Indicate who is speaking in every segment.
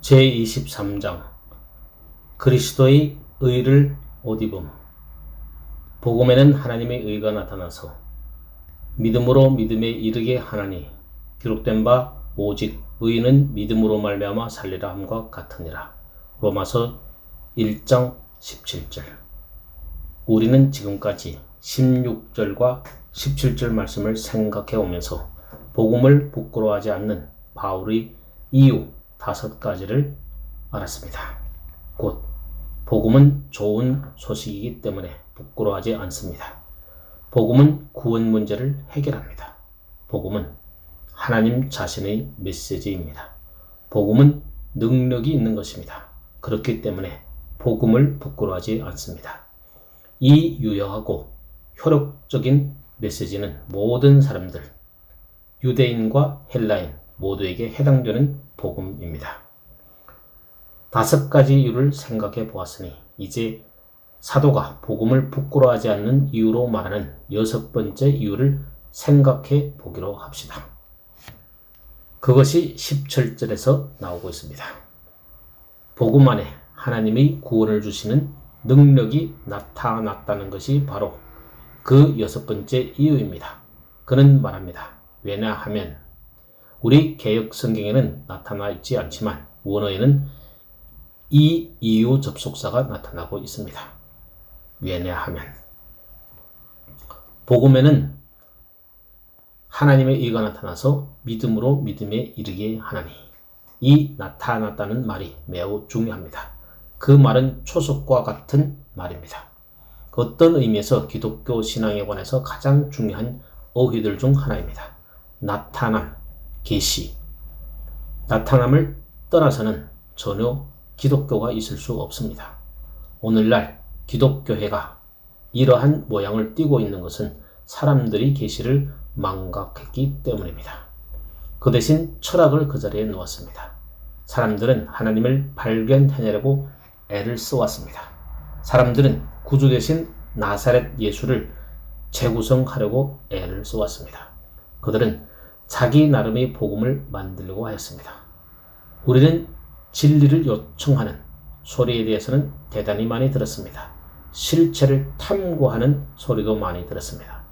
Speaker 1: 제23장 그리스도의 의를 옷 입음. 복음에는 하나님의 의가 나타나서 믿음으로 믿음에 이르게 하나니 기록된 바 오직 의인은 믿음으로 말미암아 살리라 함과 같으니라. 로마서 1장 17절. 우리는 지금까지 16절과 17절 말씀을 생각해 오면서 복음을 부끄러워하지 않는 바울의 이유 5가지를 알았습니다. 곧 복음은 좋은 소식이기 때문에 부끄러워하지 않습니다. 복음은 구원 문제를 해결합니다. 복음은 하나님 자신의 메시지입니다. 복음은 능력이 있는 것입니다. 그렇기 때문에 복음을 부끄러워하지 않습니다. 이 유효하고 효력적인 메시지는 모든 사람들, 유대인과 헬라인 모두에게 해당되는 복음입니다. 5가지 이유를 생각해 보았으니 이제 사도가 복음을 부끄러워하지 않는 이유로 말하는 6번째 이유를 생각해 보기로 합시다. 그것이 17절에서 나오고 있습니다. 복음 안에 하나님의 구원을 주시는 능력이 나타났다는 것이 바로 그 6번째 이유입니다. 그는 말합니다. 왜냐하면 우리 개역 성경에는 나타나 있지 않지만 원어에는 이 이유 접속사가 나타나고 있습니다. 왜냐하면 복음에는 하나님의 의가 나타나서 믿음으로 믿음에 이르게 하나니 이 나타났다는 말이 매우 중요합니다. 그 말은 초석과 같은 말입니다. 어떤 의미에서 기독교 신앙에 관해서 가장 중요한 어휘들 중 하나입니다. 나타남, 계시. 나타남을 떠나서는 전혀 기독교가 있을 수 없습니다. 오늘날 기독교회가 이러한 모양을 띠고 있는 것은 사람들이 계시를 망각했기 때문입니다. 그 대신 철학을 그 자리에 놓았습니다. 사람들은 하나님을 발견해내려고 애를 써왔습니다. 사람들은 구주 대신 나사렛 예수를 재구성하려고 애를 써왔습니다. 그들은 자기 나름의 복음을 만들려고 하였습니다. 우리는 진리를 요청하는 소리에 대해서는 대단히 많이 들었습니다. 실체를 탐구하는 소리도 많이 들었습니다.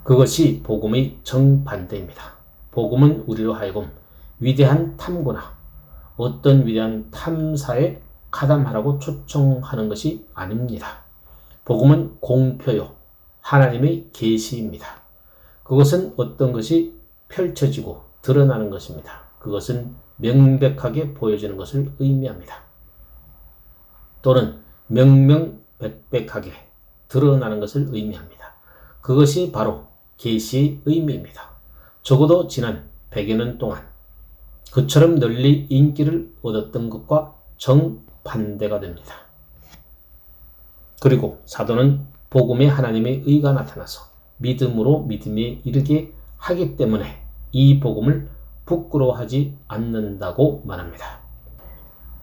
Speaker 1: 그것이 복음의 정반대입니다. 복음은 우리로 하여금 위대한 탐구나 어떤 위대한 탐사에 가담하라고 초청하는 것이 아닙니다. 복음은 공표요, 하나님의 계시입니다. 그것은 어떤 것이 펼쳐지고 드러나는 것입니다. 그것은 명백하게 보여지는 것을 의미합니다. 또는 명명백백하게 드러나는 것을 의미합니다. 그것이 바로 계시의 의미입니다. 적어도 지난 100여 년 동안 그처럼 널리 인기를 얻었던 것과 정반대가 됩니다. 그리고 사도는 복음에 하나님의 의가 나타나서 믿음으로 믿음에 이르게 하기 때문에 이 복음을 부끄러워하지 않는다고 말합니다.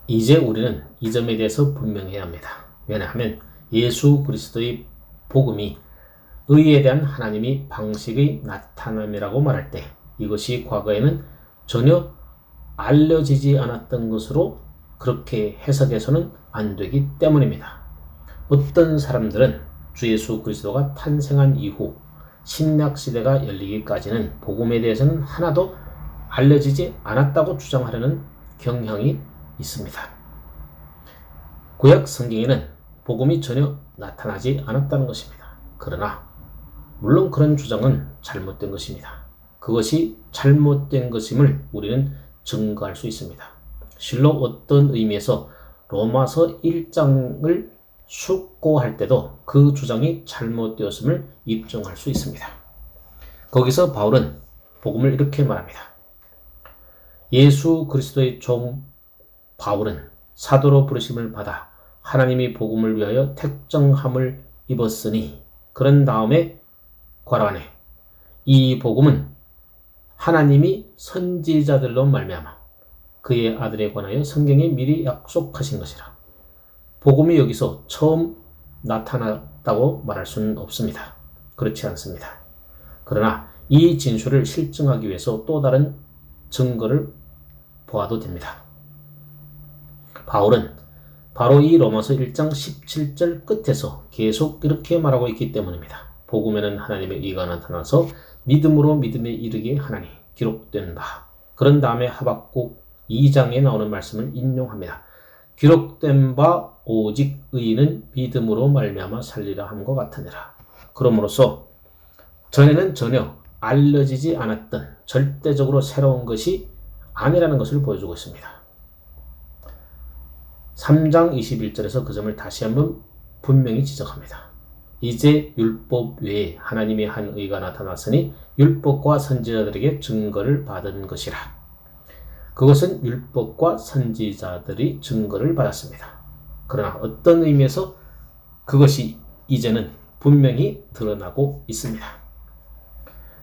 Speaker 1: 이제 우리는 이 점에 대해서 분명해야 합니다. 왜냐하면 예수 그리스도의 복음이 의에 대한 하나님의 방식의 나타남이라고 말할 때 이것이 과거에는 전혀 알려지지 않았던 것으로 그렇게 해석해서는 안 되기 때문입니다. 어떤 사람들은 주 예수 그리스도가 탄생한 이후 신약시대가 열리기까지는 복음에 대해서는 하나도 알려지지 않았다고 주장하려는 경향이 있습니다. 구약 성경에는 복음이 전혀 나타나지 않았다는 것입니다. 그러나 물론 그런 주장은 잘못된 것입니다. 그것이 잘못된 것임을 우리는 증거할 수 있습니다. 실로 어떤 의미에서 로마서 1장을 숙고할 때도 그 주장이 잘못되었음을 입증할 수 있습니다. 거기서 바울은 복음을 이렇게 말합니다. 예수 그리스도의 종 바울은 사도로 부르심을 받아 하나님이 복음을 위하여 택정함을 입었으니 그런 다음에 괄호 안에 이 복음은 하나님이 선지자들로 말미암아 그의 아들에 관하여 성경에 미리 약속하신 것이라. 복음이 여기서 처음 나타났다고 말할 수는 없습니다. 그렇지 않습니다. 그러나 이 진술을 실증하기 위해서 또 다른 증거를 보아도 됩니다. 바울은 바로 이 로마서 1장 17절 끝에서 계속 이렇게 말하고 있기 때문입니다. 복음에는 하나님의 의가 나타나서 믿음으로 믿음에 이르게 하나니 기록된 바. 그런 다음에 하박국 2장에 나오는 말씀을 인용합니다. 기록된 바 오직 의인은 믿음으로 말미암아 살리라 함과 같으니라. 그러므로서 전에는 전혀 알려지지 않았던 절대적으로 새로운 것이 아니라는 것을 보여주고 있습니다. 3장 21절에서 그 점을 다시 한번 분명히 지적합니다. 이제 율법 외에 하나님의 한 의가 나타났으니 율법과 선지자들에게 증거를 받은 것이라. 그것은 율법과 선지자들이 증거를 받았습니다. 그러나 어떤 의미에서 그것이 이제는 분명히 드러나고 있습니다.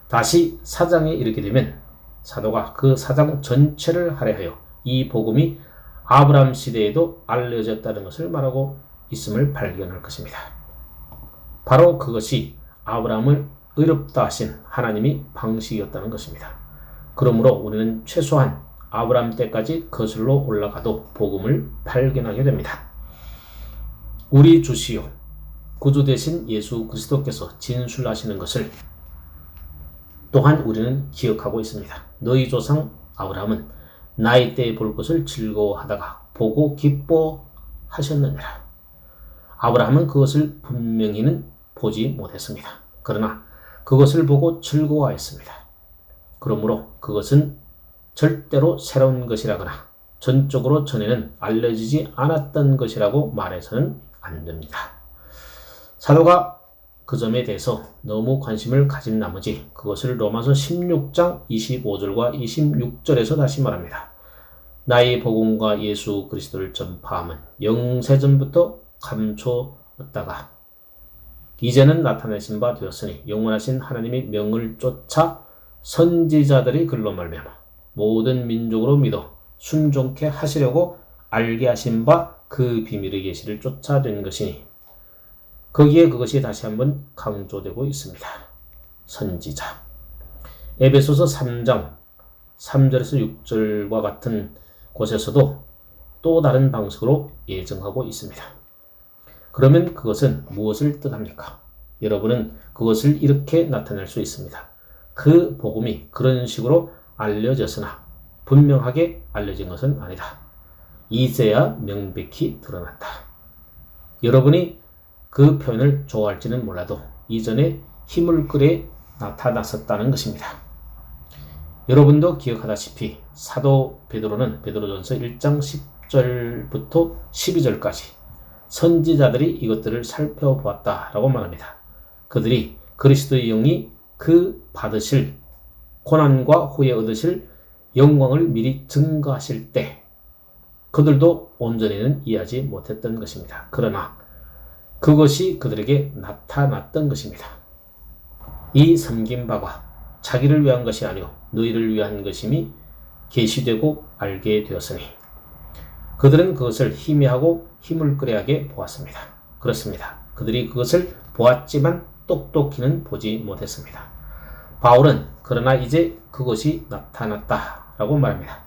Speaker 1: 다시 4장에 이르게 되면 사도가 그 4장 전체를 할애하여 이 복음이 아브라함 시대에도 알려졌다는 것을 말하고 있음을 발견할 것입니다. 바로 그것이 아브라함을 의롭다 하신 하나님의 방식이었다는 것입니다. 그러므로 우리는 최소한 아브라함 때까지 거슬러 올라가도 복음을 발견하게 됩니다. 우리 주시오 구주 되신 예수 그리스도께서 진술하시는 것을 또한 우리는 기억하고 있습니다. 너희 조상 아브라함은 나이 때에 볼 것을 즐거워하다가 보고 기뻐하셨느니라. 아브라함은 그것을 분명히는 보지 못했습니다. 그러나 그것을 보고 즐거워하였습니다. 그러므로 그것은 절대로 새로운 것이라거나 전적으로 전에는 알려지지 않았던 것이라고 말해서는 안 됩니다. 사도가 그 점에 대해서 너무 관심을 가진 나머지 그것을 로마서 16장 25절과 26절에서 다시 말합니다. 나의 복음과 예수 그리스도를 전파함은 영세전부터 감춰왔다가 이제는 나타내신 바 되었으니 영원하신 하나님의 명을 쫓아 선지자들이 글로 말미암아 모든 민족으로 믿어 순종케 하시려고 알게 하신 바 그 비밀의 계시를 쫓아낸 것이니 거기에 그것이 다시 한번 강조되고 있습니다. 선지자. 에베소서 3장 3절에서 6절과 같은 곳에서도 또 다른 방식으로 예정하고 있습니다. 그러면 그것은 무엇을 뜻합니까? 여러분은 그것을 이렇게 나타낼 수 있습니다. 그 복음이 그런 식으로 알려졌으나 분명하게 알려진 것은 아니다. 이제야 명백히 드러났다. 여러분이 그 표현을 좋아할지는 몰라도 이전에 힘을 끌에 나타났었다는 것입니다. 여러분도 기억하다시피 사도 베드로는 베드로전서 1장 10절부터 12절까지 선지자들이 이것들을 살펴보았다라고 말합니다. 그들이 그리스도의 영이 그 받으실 고난과 후에 얻으실 영광을 미리 증거하실 때 그들도 온전히는 이해하지 못했던 것입니다. 그러나 그것이 그들에게 나타났던 것입니다. 이 섬긴 바가 자기를 위한 것이 아니오 너희를 위한 것임이 계시되고 알게 되었으니 그들은 그것을 희미하고 힘을 끄레하게 보았습니다. 그렇습니다. 그들이 그것을 보았지만 똑똑히는 보지 못했습니다. 바울은 그러나 이제 그것이 나타났다라고 말합니다.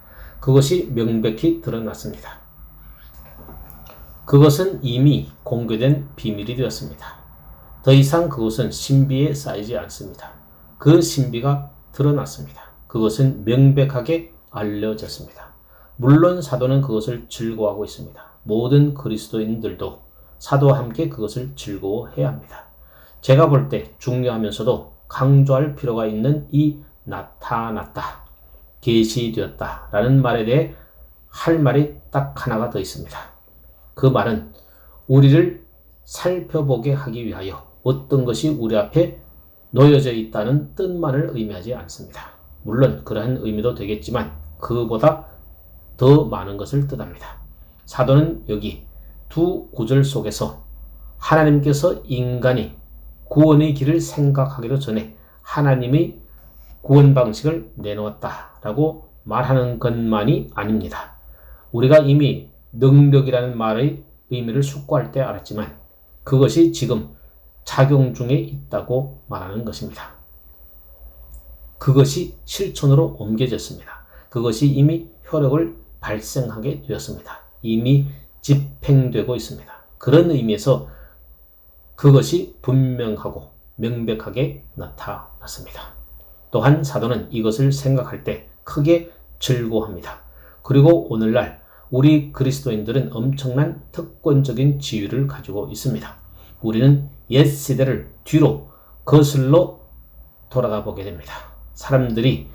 Speaker 1: 그것이 명백히 드러났습니다. 그것은 이미 공개된 비밀이 되었습니다. 더 이상 그것은 신비에 쌓이지 않습니다. 그 신비가 드러났습니다. 그것은 명백하게 알려졌습니다. 물론 사도는 그것을 즐거워하고 있습니다. 모든 그리스도인들도 사도와 함께 그것을 즐거워해야 합니다. 제가 볼 때 중요하면서도 강조할 필요가 있는 이 나타났다, 계시되었다 라는 말에 대해 할 말이 딱 하나가 더 있습니다. 그 말은 우리를 살펴보게 하기 위하여 어떤 것이 우리 앞에 놓여져 있다는 뜻만을 의미하지 않습니다. 물론 그러한 의미도 되겠지만 그보다 더 많은 것을 뜻합니다. 사도는 여기 두 구절 속에서 하나님께서 인간이 구원의 길을 생각하기도 전에 하나님의 구원 방식을 내놓았다라고 말하는 것만이 아닙니다. 우리가 이미 능력이라는 말의 의미를 숙고할 때 알았지만 그것이 지금 작용 중에 있다고 말하는 것입니다. 그것이 실천으로 옮겨졌습니다. 그것이 이미 효력을 발생하게 되었습니다. 이미 집행되고 있습니다. 그런 의미에서 그것이 분명하고 명백하게 나타났습니다. 또한 사도는 이것을 생각할 때 크게 즐거워합니다. 그리고 오늘날 우리 그리스도인들은 엄청난 특권적인 지위를 가지고 있습니다. 우리는 옛 시대를 뒤로 거슬러 돌아가 보게 됩니다. 사람들이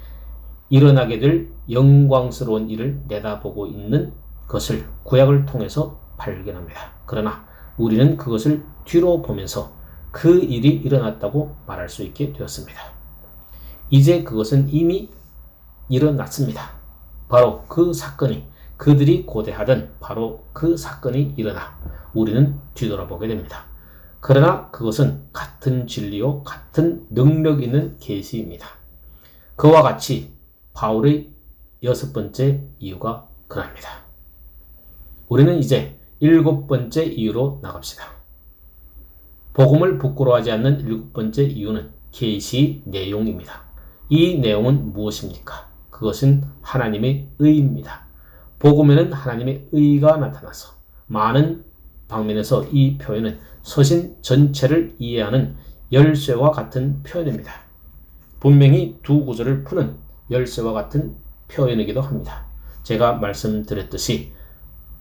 Speaker 1: 일어나게 될 영광스러운 일을 내다보고 있는 것을 구약을 통해서 발견합니다. 그러나 우리는 그것을 뒤로 보면서 그 일이 일어났다고 말할 수 있게 되었습니다. 이제 그것은 이미 일어났습니다. 바로 그 사건이, 그들이 고대하던 바로 그 사건이 일어나 우리는 뒤돌아보게 됩니다. 그러나 그것은 같은 진리요, 같은 능력 있는 계시입니다. 그와 같이 바울의 6번째 이유가 그럽니다. 우리는 이제 7번째 이유로 나갑시다. 복음을 부끄러워하지 않는 7번째 이유는 계시 내용입니다. 이 내용은 무엇입니까? 그것은 하나님의 의입니다. 복음에는 하나님의 의가 나타나서 많은 방면에서 이 표현은 서신 전체를 이해하는 열쇠와 같은 표현입니다. 분명히 두 구절을 푸는 열쇠와 같은 표현이기도 합니다. 제가 말씀드렸듯이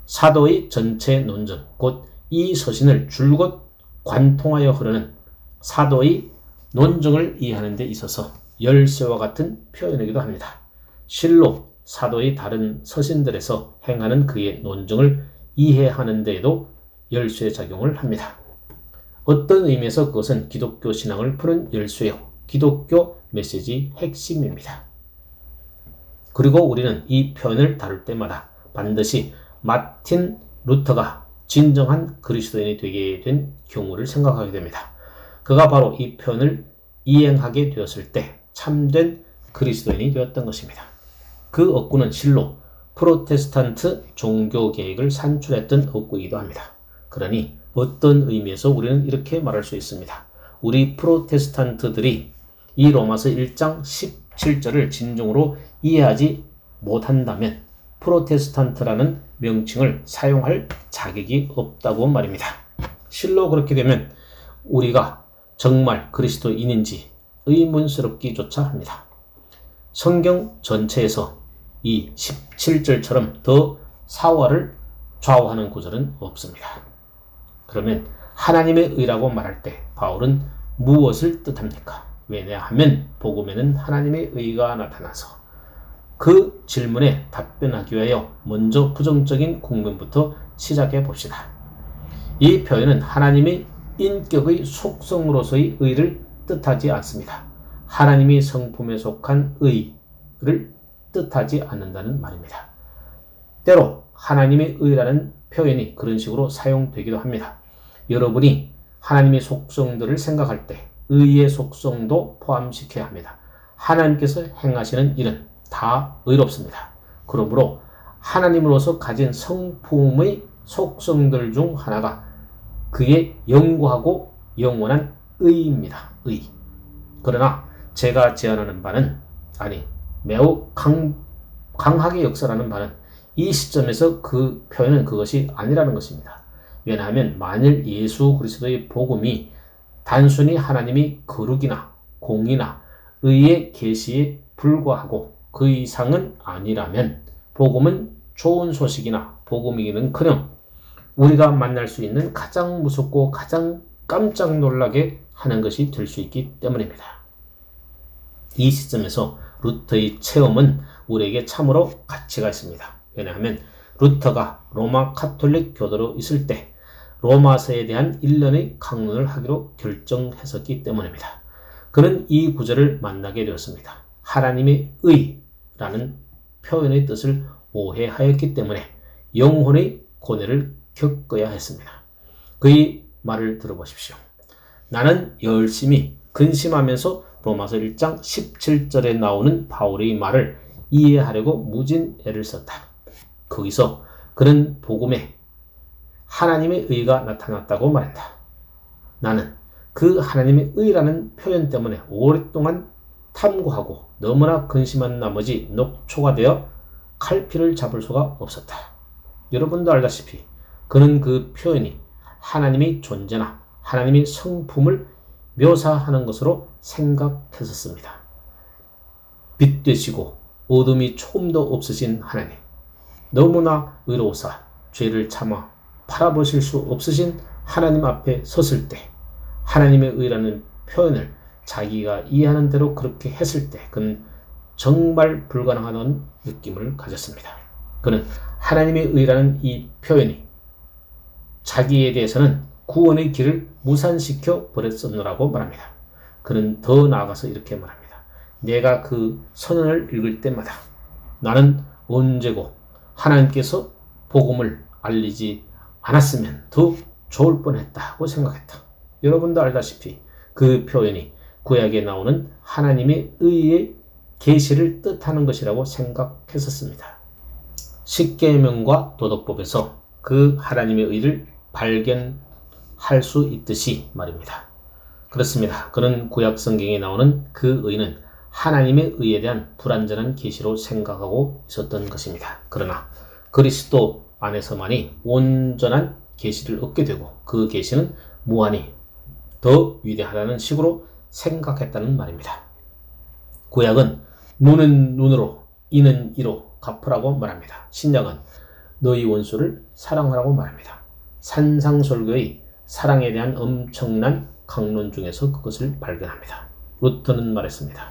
Speaker 1: 사도의 전체 논증, 곧 이 서신을 줄곧 관통하여 흐르는 사도의 논증을 이해하는 데 있어서 열쇠와 같은 표현이기도 합니다. 실로 사도의 다른 서신들에서 행하는 그의 논증을 이해하는 데에도 열쇠 작용을 합니다. 어떤 의미에서 그것은 기독교 신앙을 푸는 열쇠요, 기독교 메시지 핵심입니다. 그리고 우리는 이 표현을 다룰 때마다 반드시 마틴 루터가 진정한 그리스도인이 되게 된 경우를 생각하게 됩니다. 그가 바로 이 표현을 이행하게 되었을 때 참된 그리스도인이 되었던 것입니다. 그 억구는 실로 프로테스탄트 종교 계획을 산출했던 억구이기도 합니다. 그러니 어떤 의미에서 우리는 이렇게 말할 수 있습니다. 우리 프로테스탄트들이 이 로마서 1장 17절을 진정으로 이해하지 못한다면 프로테스탄트라는 명칭을 사용할 자격이 없다고 말입니다. 실로 그렇게 되면 우리가 정말 그리스도인인지 의문스럽기조차 합니다. 성경 전체에서 이 17절처럼 더 사화를 좌우하는 구절은 없습니다. 그러면 하나님의 의라고 말할 때 바울은 무엇을 뜻합니까? 왜냐하면 복음에는 하나님의 의가 나타나서 그 질문에 답변하기 위하여 먼저 부정적인 국면부터 시작해 봅시다. 이 표현은 하나님의 인격의 속성으로서의 의를 뜻하지 않습니다. 하나님이 성품에 속한 의를 뜻하지 않는다는 말입니다. 때로 하나님의 의라는 표현이 그런 식으로 사용되기도 합니다. 여러분이 하나님의 속성들을 생각할 때 의의 속성도 포함시켜야 합니다. 하나님께서 행하시는 일은 다 의롭습니다. 그러므로 하나님으로서 가진 성품의 속성들 중 하나가 그의 영구하고 영원한 의입니다. 의. 그러나 제가 제안하는 바는, 매우 강하게 역설하는 바는 이 시점에서 그 표현은 그것이 아니라는 것입니다. 왜냐하면 만일 예수 그리스도의 복음이 단순히 하나님이 거룩이나 공의나 의의 계시에 불과하고 그 이상은 아니라면 복음은 좋은 소식이나 복음이기는커녕 우리가 만날 수 있는 가장 무섭고 가장 깜짝 놀라게 하는 것이 될 수 있기 때문입니다. 이 시점에서 루터의 체험은 우리에게 참으로 가치가 있습니다. 왜냐하면 루터가 로마 카톨릭 교도로 있을 때 로마서에 대한 1년의 강론을 하기로 결정했었기 때문입니다. 그는 이 구절을 만나게 되었습니다. 하나님의 의라는 표현의 뜻을 오해하였기 때문에 영혼의 고뇌를 겪어야 했습니다. 그의 말을 들어보십시오. 나는 열심히 근심하면서 로마서 1장 17절에 나오는 바울의 말을 이해하려고 무진 애를 썼다. 거기서 그는 복음에 하나님의 의가 나타났다고 말한다. 나는 그 하나님의 의라는 표현 때문에 오랫동안 탐구하고 너무나 근심한 나머지 녹초가 되어 칼피를 잡을 수가 없었다. 여러분도 알다시피 그는 그 표현이 하나님의 존재나 하나님의 성품을 묘사하는 것으로 생각했었습니다. 빛 되시고 어둠이 조금도 없으신 하나님, 너무나 의로우사 죄를 참아 바라보실 수 없으신 하나님 앞에 섰을 때 하나님의 의라는 표현을 자기가 이해하는 대로 그렇게 했을 때 그는 정말 불가능한 느낌을 가졌습니다. 그는 하나님의 의라는 이 표현이 자기에 대해서는 구원의 길을 무산시켜 버렸었노라고 말합니다. 그는 더 나아가서 이렇게 말합니다. 내가 그 선언을 읽을 때마다 나는 언제고 하나님께서 복음을 알리지 않았으면 더 좋을 뻔했다고 생각했다. 여러분도 알다시피 그 표현이 구약에 나오는 하나님의 의의 계시를 뜻하는 것이라고 생각했었습니다. 십계명과 도덕법에서 그 하나님의 의를 발견할 수 있듯이 말입니다. 그렇습니다. 그는 구약 성경에 나오는 그 의는 하나님의 의에 대한 불완전한 계시로 생각하고 있었던 것입니다. 그러나 그리스도 안에서만이 온전한 계시를 얻게 되고 그 계시는 무한히 더 위대하다는 식으로 생각했다는 말입니다. 구약은 눈은 눈으로 이는 이로 갚으라고 말합니다. 신약은 너희 원수를 사랑하라고 말합니다. 산상설교의 사랑에 대한 엄청난 강론 중에서 그것을 발견합니다. 루터는 말했습니다.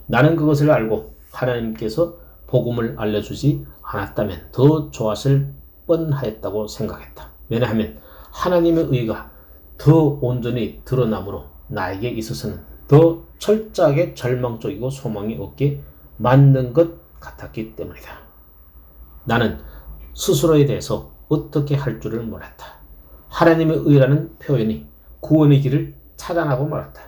Speaker 1: 나는 그것을 알고 하나님께서 복음을 알려주지 않았다면 더 좋았을 뻔하였다고 생각했다. 왜냐하면 하나님의 의가 더 온전히 드러나므로 나에게 있어서는 더 철저하게 절망적이고 소망이 없게 만든 것 같았기 때문이다. 나는 스스로에 대해서 어떻게 할 줄을 몰랐다. 하나님의 의라는 표현이 구원의 길을 차단하고 말았다.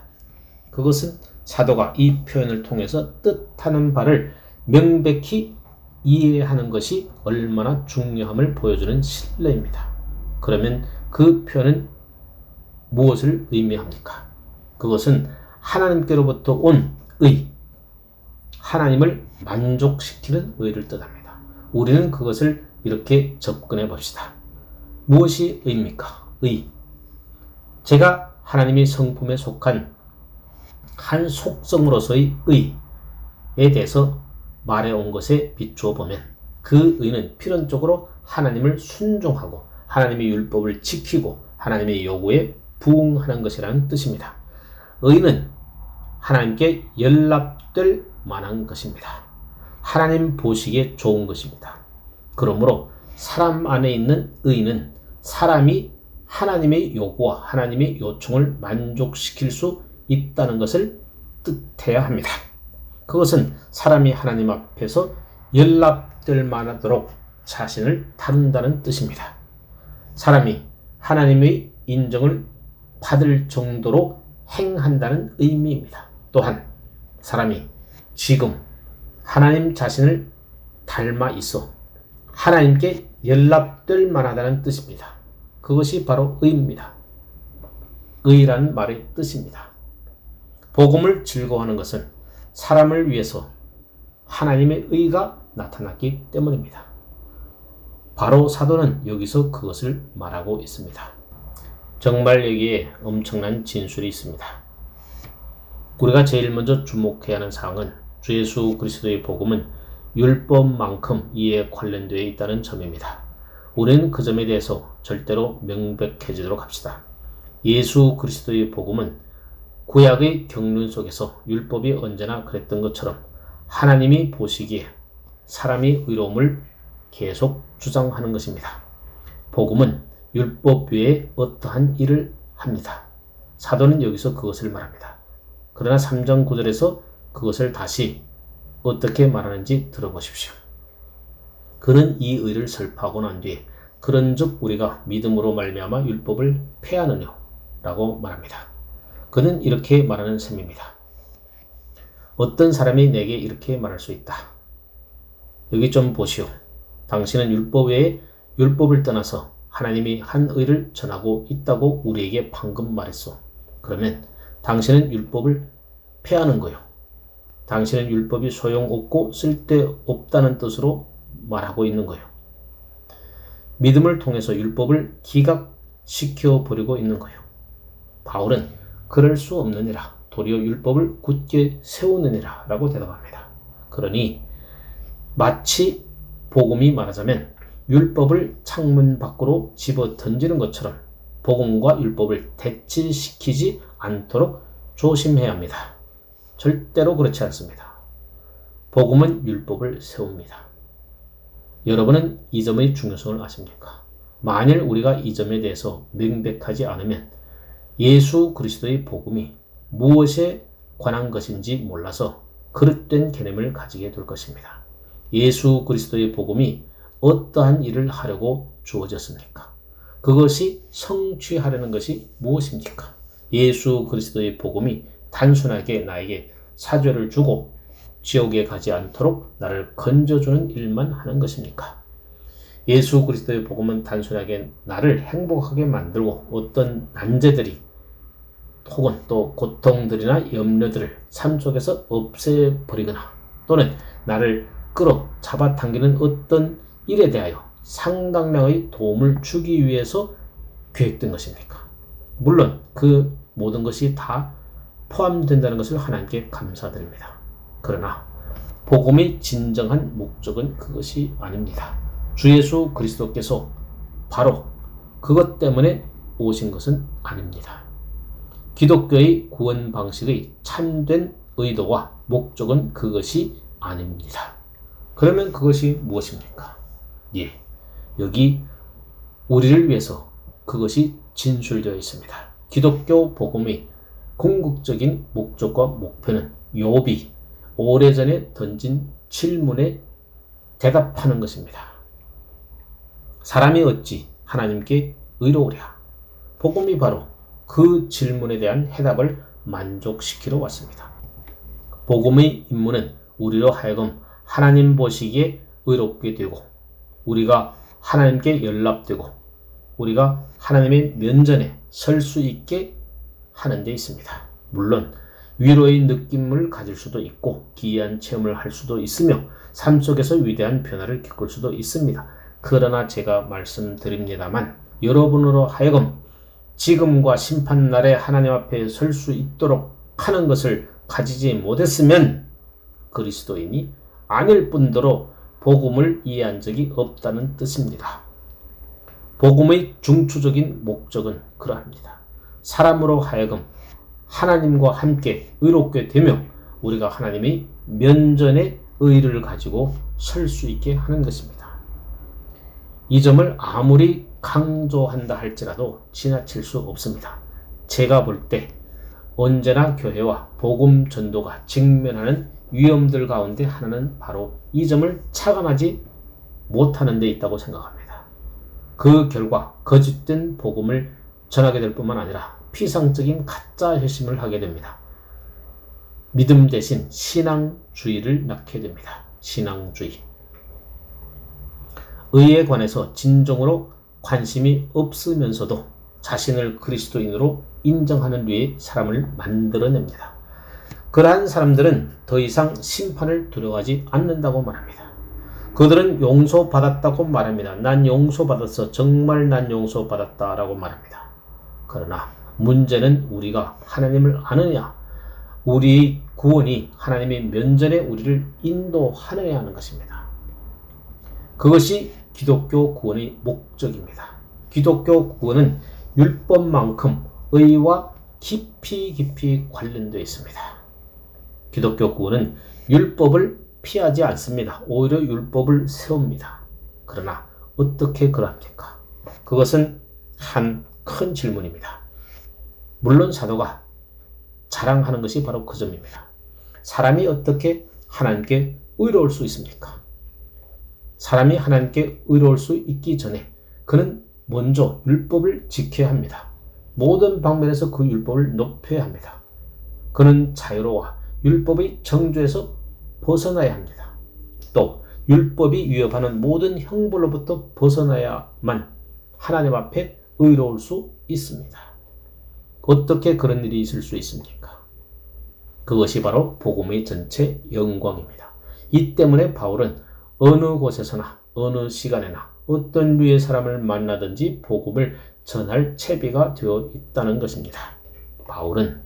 Speaker 1: 그것은 사도가 이 표현을 통해서 뜻하는 바를 명백히 이해하는 것이 얼마나 중요함을 보여주는 신뢰입니다. 그러면 그 표현은 무엇을 의미합니까? 그것은 하나님께로부터 온 의, 하나님을 만족시키는 의를 뜻합니다. 우리는 그것을 이렇게 접근해 봅시다. 무엇이 의입니까? 의. 제가 하나님의 성품에 속한 한 속성으로서의 의에 대해서 말해온 것에 비추어 보면 그 의는 필연적으로 하나님을 순종하고 하나님의 율법을 지키고 하나님의 요구에 부응하는 것이라는 뜻입니다. 의는 하나님께 연락될 만한 것입니다. 하나님 보시기에 좋은 것입니다. 그러므로 사람 안에 있는 의는 사람이 하나님의 요구와 하나님의 요청을 만족시킬 수 있다는 것을 뜻해야 합니다. 그것은 사람이 하나님 앞에서 연락될 만하도록 자신을 다룬다는 뜻입니다. 사람이 하나님의 인정을 받을 정도로 행한다는 의미입니다. 또한 사람이 지금 하나님 자신을 닮아 있어 하나님께 연락될 만하다는 뜻입니다. 그것이 바로 의입니다. 의라는 말의 뜻입니다. 복음을 즐거워하는 것은 사람을 위해서 하나님의 의가 나타났기 때문입니다. 바로 사도는 여기서 그것을 말하고 있습니다. 정말 여기에 엄청난 진술이 있습니다. 우리가 제일 먼저 주목해야 하는 사항은 주 예수 그리스도의 복음은 율법만큼 이에 관련되어 있다는 점입니다. 우리는 그 점에 대해서 절대로 명백해지도록 합시다. 예수 그리스도의 복음은 구약의 경륜 속에서 율법이 언제나 그랬던 것처럼 하나님이 보시기에 사람의 의로움을 계속 주장하는 것입니다. 복음은 율법 외에 어떠한 일을 합니다. 사도는 여기서 그것을 말합니다. 그러나 3장 9절에서 그것을 다시 어떻게 말하는지 들어보십시오. 그는 이 의를 설파하고 난 뒤에 그런즉 우리가 믿음으로 말미암아 율법을 폐하느뇨 라고 말합니다. 그는 이렇게 말하는 셈입니다. 어떤 사람이 내게 이렇게 말할 수 있다. 여기 좀 보시오. 당신은 율법 외에 율법을 떠나서 하나님이 한 의를 전하고 있다고 우리에게 방금 말했소. 그러면 당신은 율법을 폐하는 거요. 당신은 율법이 소용없고 쓸데없다는 뜻으로 말하고 있는 거요. 믿음을 통해서 율법을 기각시켜 버리고 있는 거예요. 바울은 그럴 수 없느니라, 도리어 율법을 굳게 세우느니라 라고 대답합니다. 그러니 마치 복음이 말하자면 율법을 창문 밖으로 집어 던지는 것처럼 복음과 율법을 대치시키지 않도록 조심해야 합니다. 절대로 그렇지 않습니다. 복음은 율법을 세웁니다. 여러분은 이 점의 중요성을 아십니까? 만일 우리가 이 점에 대해서 명백하지 않으면 예수 그리스도의 복음이 무엇에 관한 것인지 몰라서 그릇된 개념을 가지게 될 것입니다. 예수 그리스도의 복음이 어떠한 일을 하려고 주어졌습니까? 그것이 성취하려는 것이 무엇입니까? 예수 그리스도의 복음이 단순하게 나에게 사죄를 주고 지옥에 가지 않도록 나를 건져주는 일만 하는 것입니까? 예수 그리스도의 복음은 단순하게 나를 행복하게 만들고 어떤 난제들이 혹은 또 고통들이나 염려들을 삶 속에서 없애버리거나 또는 나를 끌어 잡아당기는 어떤 일에 대하여 상당량의 도움을 주기 위해서 계획된 것입니까? 물론 그 모든 것이 다 포함된다는 것을 하나님께 감사드립니다. 그러나 복음의 진정한 목적은 그것이 아닙니다. 주 예수 그리스도께서 바로 그것 때문에 오신 것은 아닙니다. 기독교의 구원 방식의 참된 의도와 목적은 그것이 아닙니다. 그러면 그것이 무엇입니까? 예, 여기 우리를 위해서 그것이 진술되어 있습니다. 기독교 복음의 궁극적인 목적과 목표는 욥이 오래전에 던진 질문에 대답하는 것입니다. 사람이 어찌 하나님께 의로우랴? 복음이 바로 그 질문에 대한 해답을 만족시키러 왔습니다. 복음의 임무는 우리로 하여금 하나님 보시기에 의롭게 되고 우리가 하나님께 연락되고 우리가 하나님의 면전에 설 수 있게 하는 데 있습니다. 물론 위로의 느낌을 가질 수도 있고 기이한 체험을 할 수도 있으며 삶 속에서 위대한 변화를 겪을 수도 있습니다. 그러나 제가 말씀드립니다만 여러분으로 하여금 지금과 심판날에 하나님 앞에 설 수 있도록 하는 것을 가지지 못했으면 그리스도인이 아닐 뿐더러 복음을 이해한 적이 없다는 뜻입니다. 복음의 중추적인 목적은 그러합니다. 사람으로 하여금 하나님과 함께 의롭게 되며 우리가 하나님의 면전에 의를 가지고 설 수 있게 하는 것입니다. 이 점을 아무리 강조한다 할지라도 지나칠 수 없습니다. 제가 볼 때 언제나 교회와 복음 전도가 직면하는 위험들 가운데 하나는 바로 이 점을 차감하지 못하는 데 있다고 생각합니다. 그 결과 거짓된 복음을 전하게 될 뿐만 아니라 피상적인 가짜 회심을 하게 됩니다. 믿음 대신 신앙주의를 낳게 됩니다. 신앙주의. 의에 관해서 진정으로 관심이 없으면서도 자신을 그리스도인으로 인정하는 류의 사람을 만들어냅니다. 그러한 사람들은 더 이상 심판을 두려워하지 않는다고 말합니다. 그들은 용서받았다고 말합니다. 난 용서받았어. 정말 난 용서받았다 라고 말합니다. 그러나 문제는 우리가 하나님을 아느냐, 우리의 구원이 하나님의 면전에 우리를 인도하느냐 하는 것입니다. 그것이 기독교 구원의 목적입니다. 기독교 구원은 율법만큼 의와 깊이 관련되어 있습니다. 기독교 구원은 율법을 피하지 않습니다. 오히려 율법을 세웁니다. 그러나 어떻게 그럽니까? 그것은 한 큰 질문입니다. 물론 사도가 자랑하는 것이 바로 그 점입니다. 사람이 어떻게 하나님께 의로울 수 있습니까? 사람이 하나님께 의로울 수 있기 전에 그는 먼저 율법을 지켜야 합니다. 모든 방면에서 그 율법을 높여야 합니다. 그는 자유로워 율법의 정죄에서 벗어나야 합니다. 또 율법이 위협하는 모든 형벌로부터 벗어나야만 하나님 앞에 의로울 수 있습니다. 어떻게 그런 일이 있을 수 있습니까? 그것이 바로 복음의 전체 영광입니다. 이 때문에 바울은 어느 곳에서나 어느 시간에나 어떤 류의 사람을 만나든지 복음을 전할 채비가 되어 있다는 것입니다. 바울은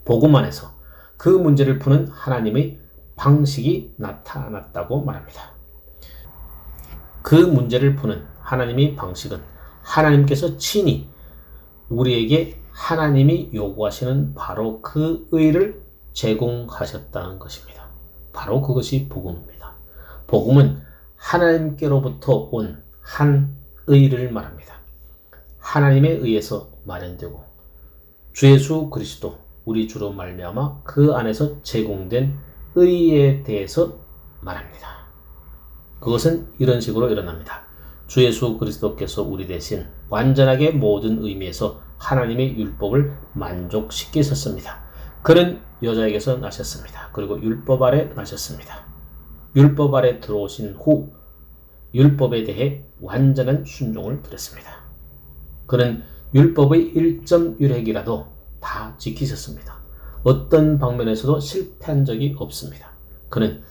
Speaker 1: 복음 안에서 그 문제를 푸는 하나님의 방식이 나타났다고 말합니다. 그 문제를 푸는 하나님의 방식은 하나님께서 친히 우리에게 하나님이 요구하시는 바로 그 의를 제공하셨다는 것입니다. 바로 그것이 복음입니다. 복음은 하나님께로부터 온 한 의를 말합니다. 하나님에 의해서 마련되고 주 예수 그리스도 우리 주로 말미암아 그 안에서 제공된 의에 대해서 말합니다. 그것은 이런 식으로 일어납니다. 주 예수 그리스도께서 우리 대신 완전하게 모든 의미에서 하나님의 율법을 만족시키셨습니다. 그는 여자에게서 나셨습니다. 그리고 율법 아래 나셨습니다. 율법 아래 들어오신 후 율법에 대해 완전한 순종을 드렸습니다. 그는 율법의 1.1획이라도 다 지키셨습니다. 어떤 방면에서도 실패한 적이 없습니다. 그는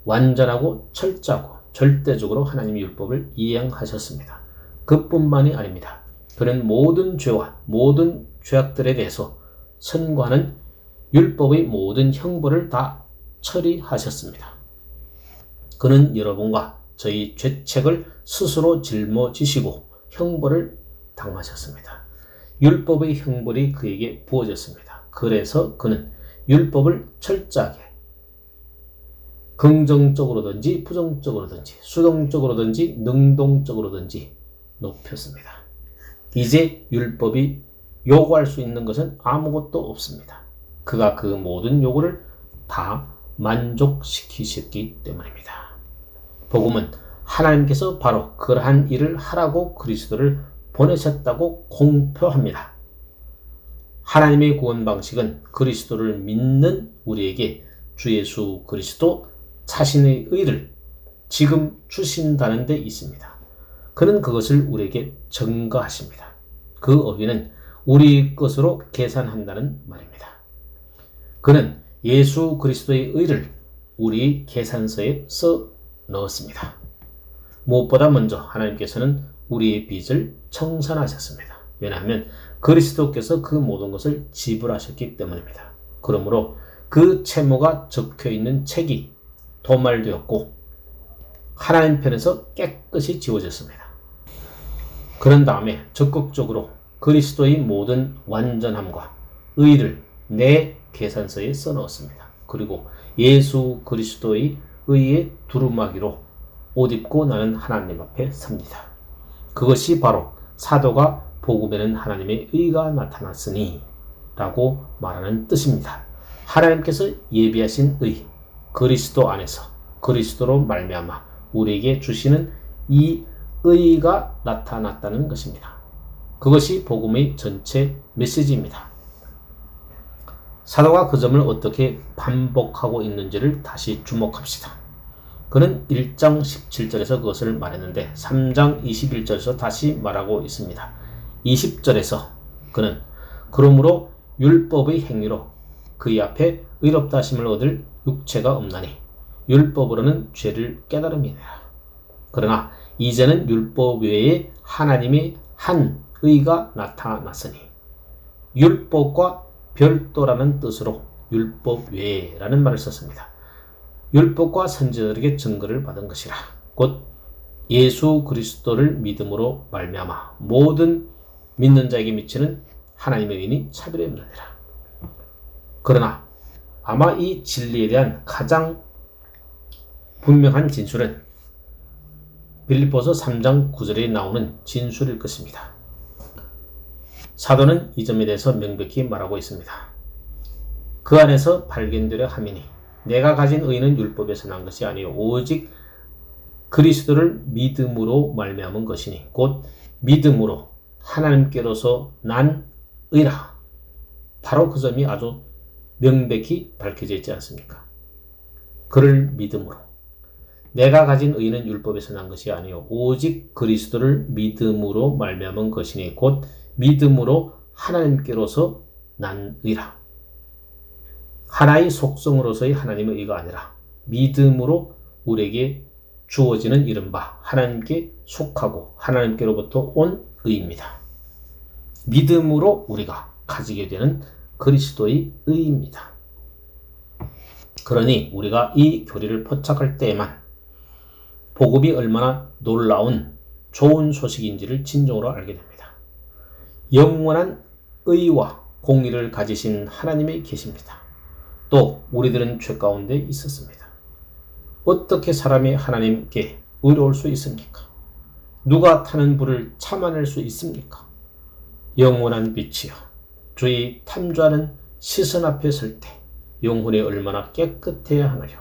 Speaker 1: 완전하고 철저하고 절대적으로 하나님의 율법을 이행하셨습니다. 그뿐만이 아닙니다. 그는 모든 죄와 모든 죄악들에 대해서 선고하는 율법의 모든 형벌을 다 처리하셨습니다. 그는 여러분과 저희 죄책을 스스로 짊어지시고 형벌을 당하셨습니다. 율법의 형벌이 그에게 부어졌습니다. 그래서 그는 율법을 철저하게 긍정적으로든지 부정적으로든지 수동적으로든지 능동적으로든지 높였습니다. 이제 율법이 요구할 수 있는 것은 아무것도 없습니다. 그가 그 모든 요구를 다 만족시키셨기 때문입니다. 복음은 하나님께서 바로 그러한 일을 하라고 그리스도를 보내셨다고 공표합니다. 하나님의 구원 방식은 그리스도를 믿는 우리에게 주 예수 그리스도 자신의 의를 지금 주신다는 데 있습니다. 그는 그것을 우리에게 증거하십니다. 그 의는 우리 것으로 계산한다는 말입니다. 그는 예수 그리스도의 의를 우리 계산서에 써 넣었습니다. 무엇보다 먼저 하나님께서는 우리의 빚을 청산하셨습니다. 왜냐하면 그리스도께서 그 모든 것을 지불하셨기 때문입니다. 그러므로 그 채무가 적혀있는 책이 도말되었고 하나님 편에서 깨끗이 지워졌습니다. 그런 다음에 적극적으로 그리스도의 모든 완전함과 의를 내 계산서에 써넣었습니다. 그리고 예수 그리스도의 의의 두루마기로 옷 입고 나는 하나님 앞에 섭니다. 그것이 바로 사도가 복음에는 하나님의 의가 나타났으니 라고 말하는 뜻입니다. 하나님께서 예비하신 의, 그리스도 안에서 그리스도로 말미암아 우리에게 주시는 이 의가 나타났다는 것입니다. 그것이 복음의 전체 메시지입니다. 사도가 그 점을 어떻게 반복하고 있는지를 다시 주목합시다. 그는 1장 17절에서 그것을 말했는데 3장 21절에서 다시 말하고 있습니다. 20절에서 그는 그러므로 율법의 행위로 그의 앞에 의롭다 하심을 얻을 육체가 없나니 율법으로는 죄를 깨달음이니라. 그러나 이제는 율법 외에 하나님의 한 의가 나타났으니 율법과 별도라는 뜻으로 율법 외에라는 말을 썼습니다. 율법과 선지자들에게 증거를 받은 것이라. 곧 예수 그리스도를 믿음으로 말미암아 모든 믿는 자에게 미치는 하나님의 의인이 차별이 없느니라. 그러나 아마 이 진리에 대한 가장 분명한 진술은 빌립보서 3장 9절에 나오는 진술일 것입니다. 사도는 이 점에 대해서 명백히 말하고 있습니다. 그 안에서 발견되려 함이니 내가 가진 의는 율법에서 난 것이 아니요 오직 그리스도를 믿음으로 말미암은 것이니 곧 믿음으로 하나님께로서 난 의라. 바로 그 점이 아주 명백히 밝혀져 있지 않습니까? 그를 믿음으로 내가 가진 의는 율법에서 난 것이 아니요 오직 그리스도를 믿음으로 말미암은 것이니 곧 믿음으로 하나님께로서 난 의라. 하나의 속성으로서의 하나님의 의가 아니라 믿음으로 우리에게 주어지는 이른바 하나님께 속하고 하나님께로부터 온 의입니다. 믿음으로 우리가 가지게 되는 그리스도의 의입니다. 그러니 우리가 이 교리를 포착할 때에만 복음이 얼마나 놀라운 좋은 소식인지를 진정으로 알게 됩니다. 영원한 의와 공의를 가지신 하나님이 계십니다. 또 우리들은 죄 가운데 있었습니다. 어떻게 사람이 하나님께 의로울 수 있습니까? 누가 타는 불을 참아낼 수 있습니까? 영원한 빛이여, 주의 탐주하는 시선 앞에 설 때 영혼이 얼마나 깨끗해야 하나요?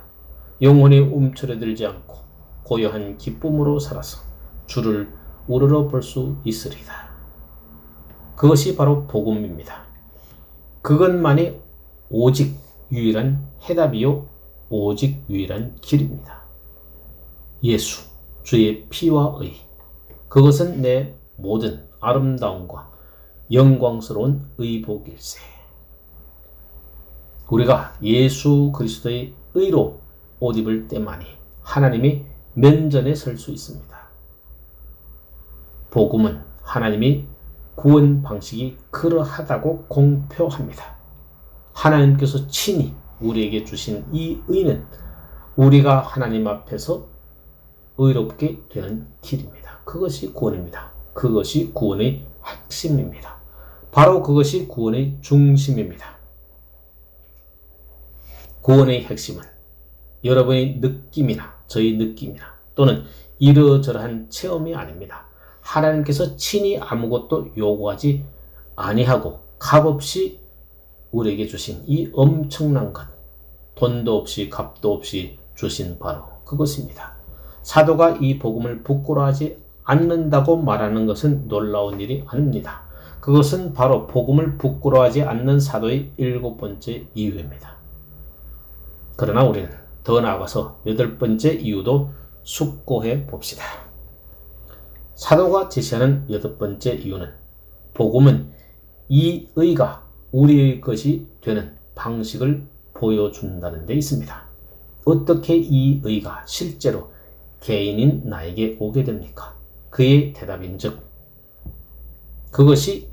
Speaker 1: 영혼이 움츠러들지 않고 고요한 기쁨으로 살아서 주를 우러러 볼 수 있으리다. 그것이 바로 복음입니다. 그것만이 오직 유일한 해답이요, 오직 유일한 길입니다. 예수, 주의 피와 의, 그것은 내 모든 아름다움과 영광스러운 의복일세. 우리가 예수 그리스도의 의로 옷 입을 때만이 하나님이 면전에 설 수 있습니다. 복음은 하나님이 구원 방식이 그러하다고 공표합니다. 하나님께서 친히 우리에게 주신 이 의는 우리가 하나님 앞에서 의롭게 되는 길입니다. 그것이 구원입니다. 그것이 구원의 핵심입니다. 바로 그것이 구원의 중심입니다. 구원의 핵심은 여러분의 느낌이나 저희 느낌이나 또는 이러저러한 체험이 아닙니다. 하나님께서 친히 아무것도 요구하지 아니하고 값없이 우리에게 주신 이 엄청난 것, 돈도 없이 값도 없이 주신 바로 그것입니다. 사도가 이 복음을 부끄러워하지 않는다고 말하는 것은 놀라운 일이 아닙니다. 그것은 바로 복음을 부끄러워하지 않는 사도의 7번째 이유입니다. 그러나 우리는 더 나아가서 8번째 이유도 숙고해 봅시다. 사도가 제시하는 8번째 이유는 복음은 이 의가 우리의 것이 되는 방식을 보여준다는 데 있습니다. 어떻게 이 의가 실제로 개인인 나에게 오게 됩니까? 그의 대답인즉 그것이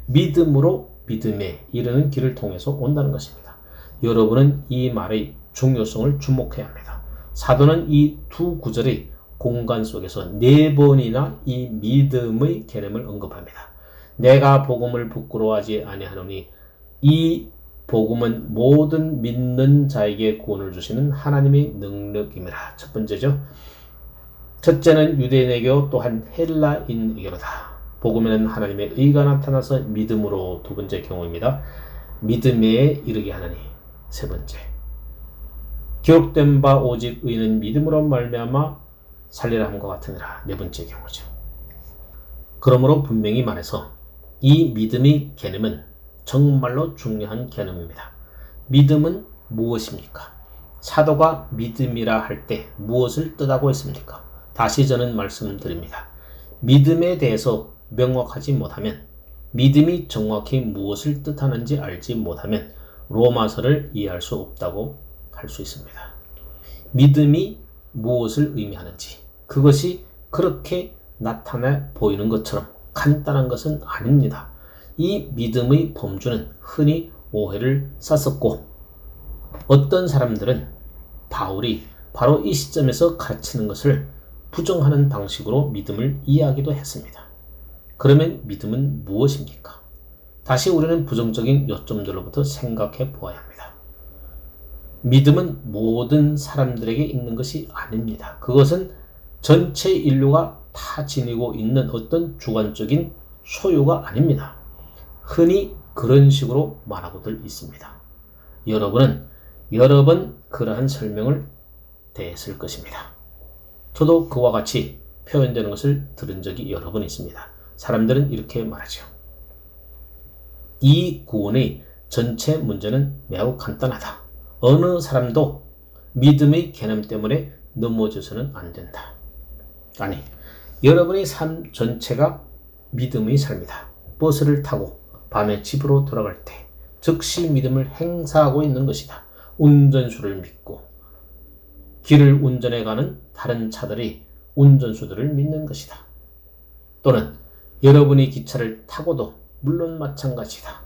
Speaker 1: 믿음으로 믿음에 이르는 길을 통해서 온다는 것입니다. 여러분은 이 말의 중요성을 주목해야 합니다. 사도는 이 두 구절의 공간 속에서 4번이나 이 믿음의 개념을 언급합니다. 내가 복음을 부끄러워하지 아니하노니 이 복음은 모든 믿는 자에게 구원을 주시는 하나님의 능력임이라. 첫 번째죠. 첫째는 유대인에게요 또한 헬라인에게로다. 복음에는 하나님의 의가 나타나서 믿음으로 두 번째 경우입니다. 믿음에 이르게 하나니 세 번째. 기록된 바 오직 의는 믿음으로 말미암아 살리라 함과 같으니라. 네 번째 경우죠. 그러므로 분명히 말해서 이 믿음의 개념은 정말로 중요한 개념입니다. 믿음은 무엇입니까? 사도가 믿음이라 할 때 무엇을 뜻하고 했습니까? 다시 저는 말씀드립니다. 믿음에 대해서 명확하지 못하면, 믿음이 정확히 무엇을 뜻하는지 알지 못하면 로마서를 이해할 수 없다고 할 수 있습니다. 믿음이 무엇을 의미하는지, 그것이 그렇게 나타나 보이는 것처럼 간단한 것은 아닙니다. 이 믿음의 범주는 흔히 오해를 샀었고, 어떤 사람들은 바울이 바로 이 시점에서 가르치는 것을 부정하는 방식으로 믿음을 이해하기도 했습니다. 그러면 믿음은 무엇입니까? 다시 우리는 부정적인 요점들로부터 생각해 보아야 합니다. 믿음은 모든 사람들에게 있는 것이 아닙니다. 그것은 전체 인류가 다 지니고 있는 어떤 주관적인 소유가 아닙니다. 흔히 그런 식으로 말하고들 있습니다. 여러분은 여러 번 그러한 설명을 대했을 것입니다. 저도 그와 같이 표현되는 것을 들은 적이 여러 번 있습니다. 사람들은 이렇게 말하죠. 이 구원의 전체 문제는 매우 간단하다. 어느 사람도 믿음의 개념 때문에 넘어져서는 안 된다. 아니, 여러분의 삶 전체가 믿음의 삶이다. 버스를 타고 밤에 집으로 돌아갈 때 즉시 믿음을 행사하고 있는 것이다. 운전수를 믿고 길을 운전해가는 다른 차들이 운전수들을 믿는 것이다. 또는 여러분이 기차를 타고도 물론 마찬가지다.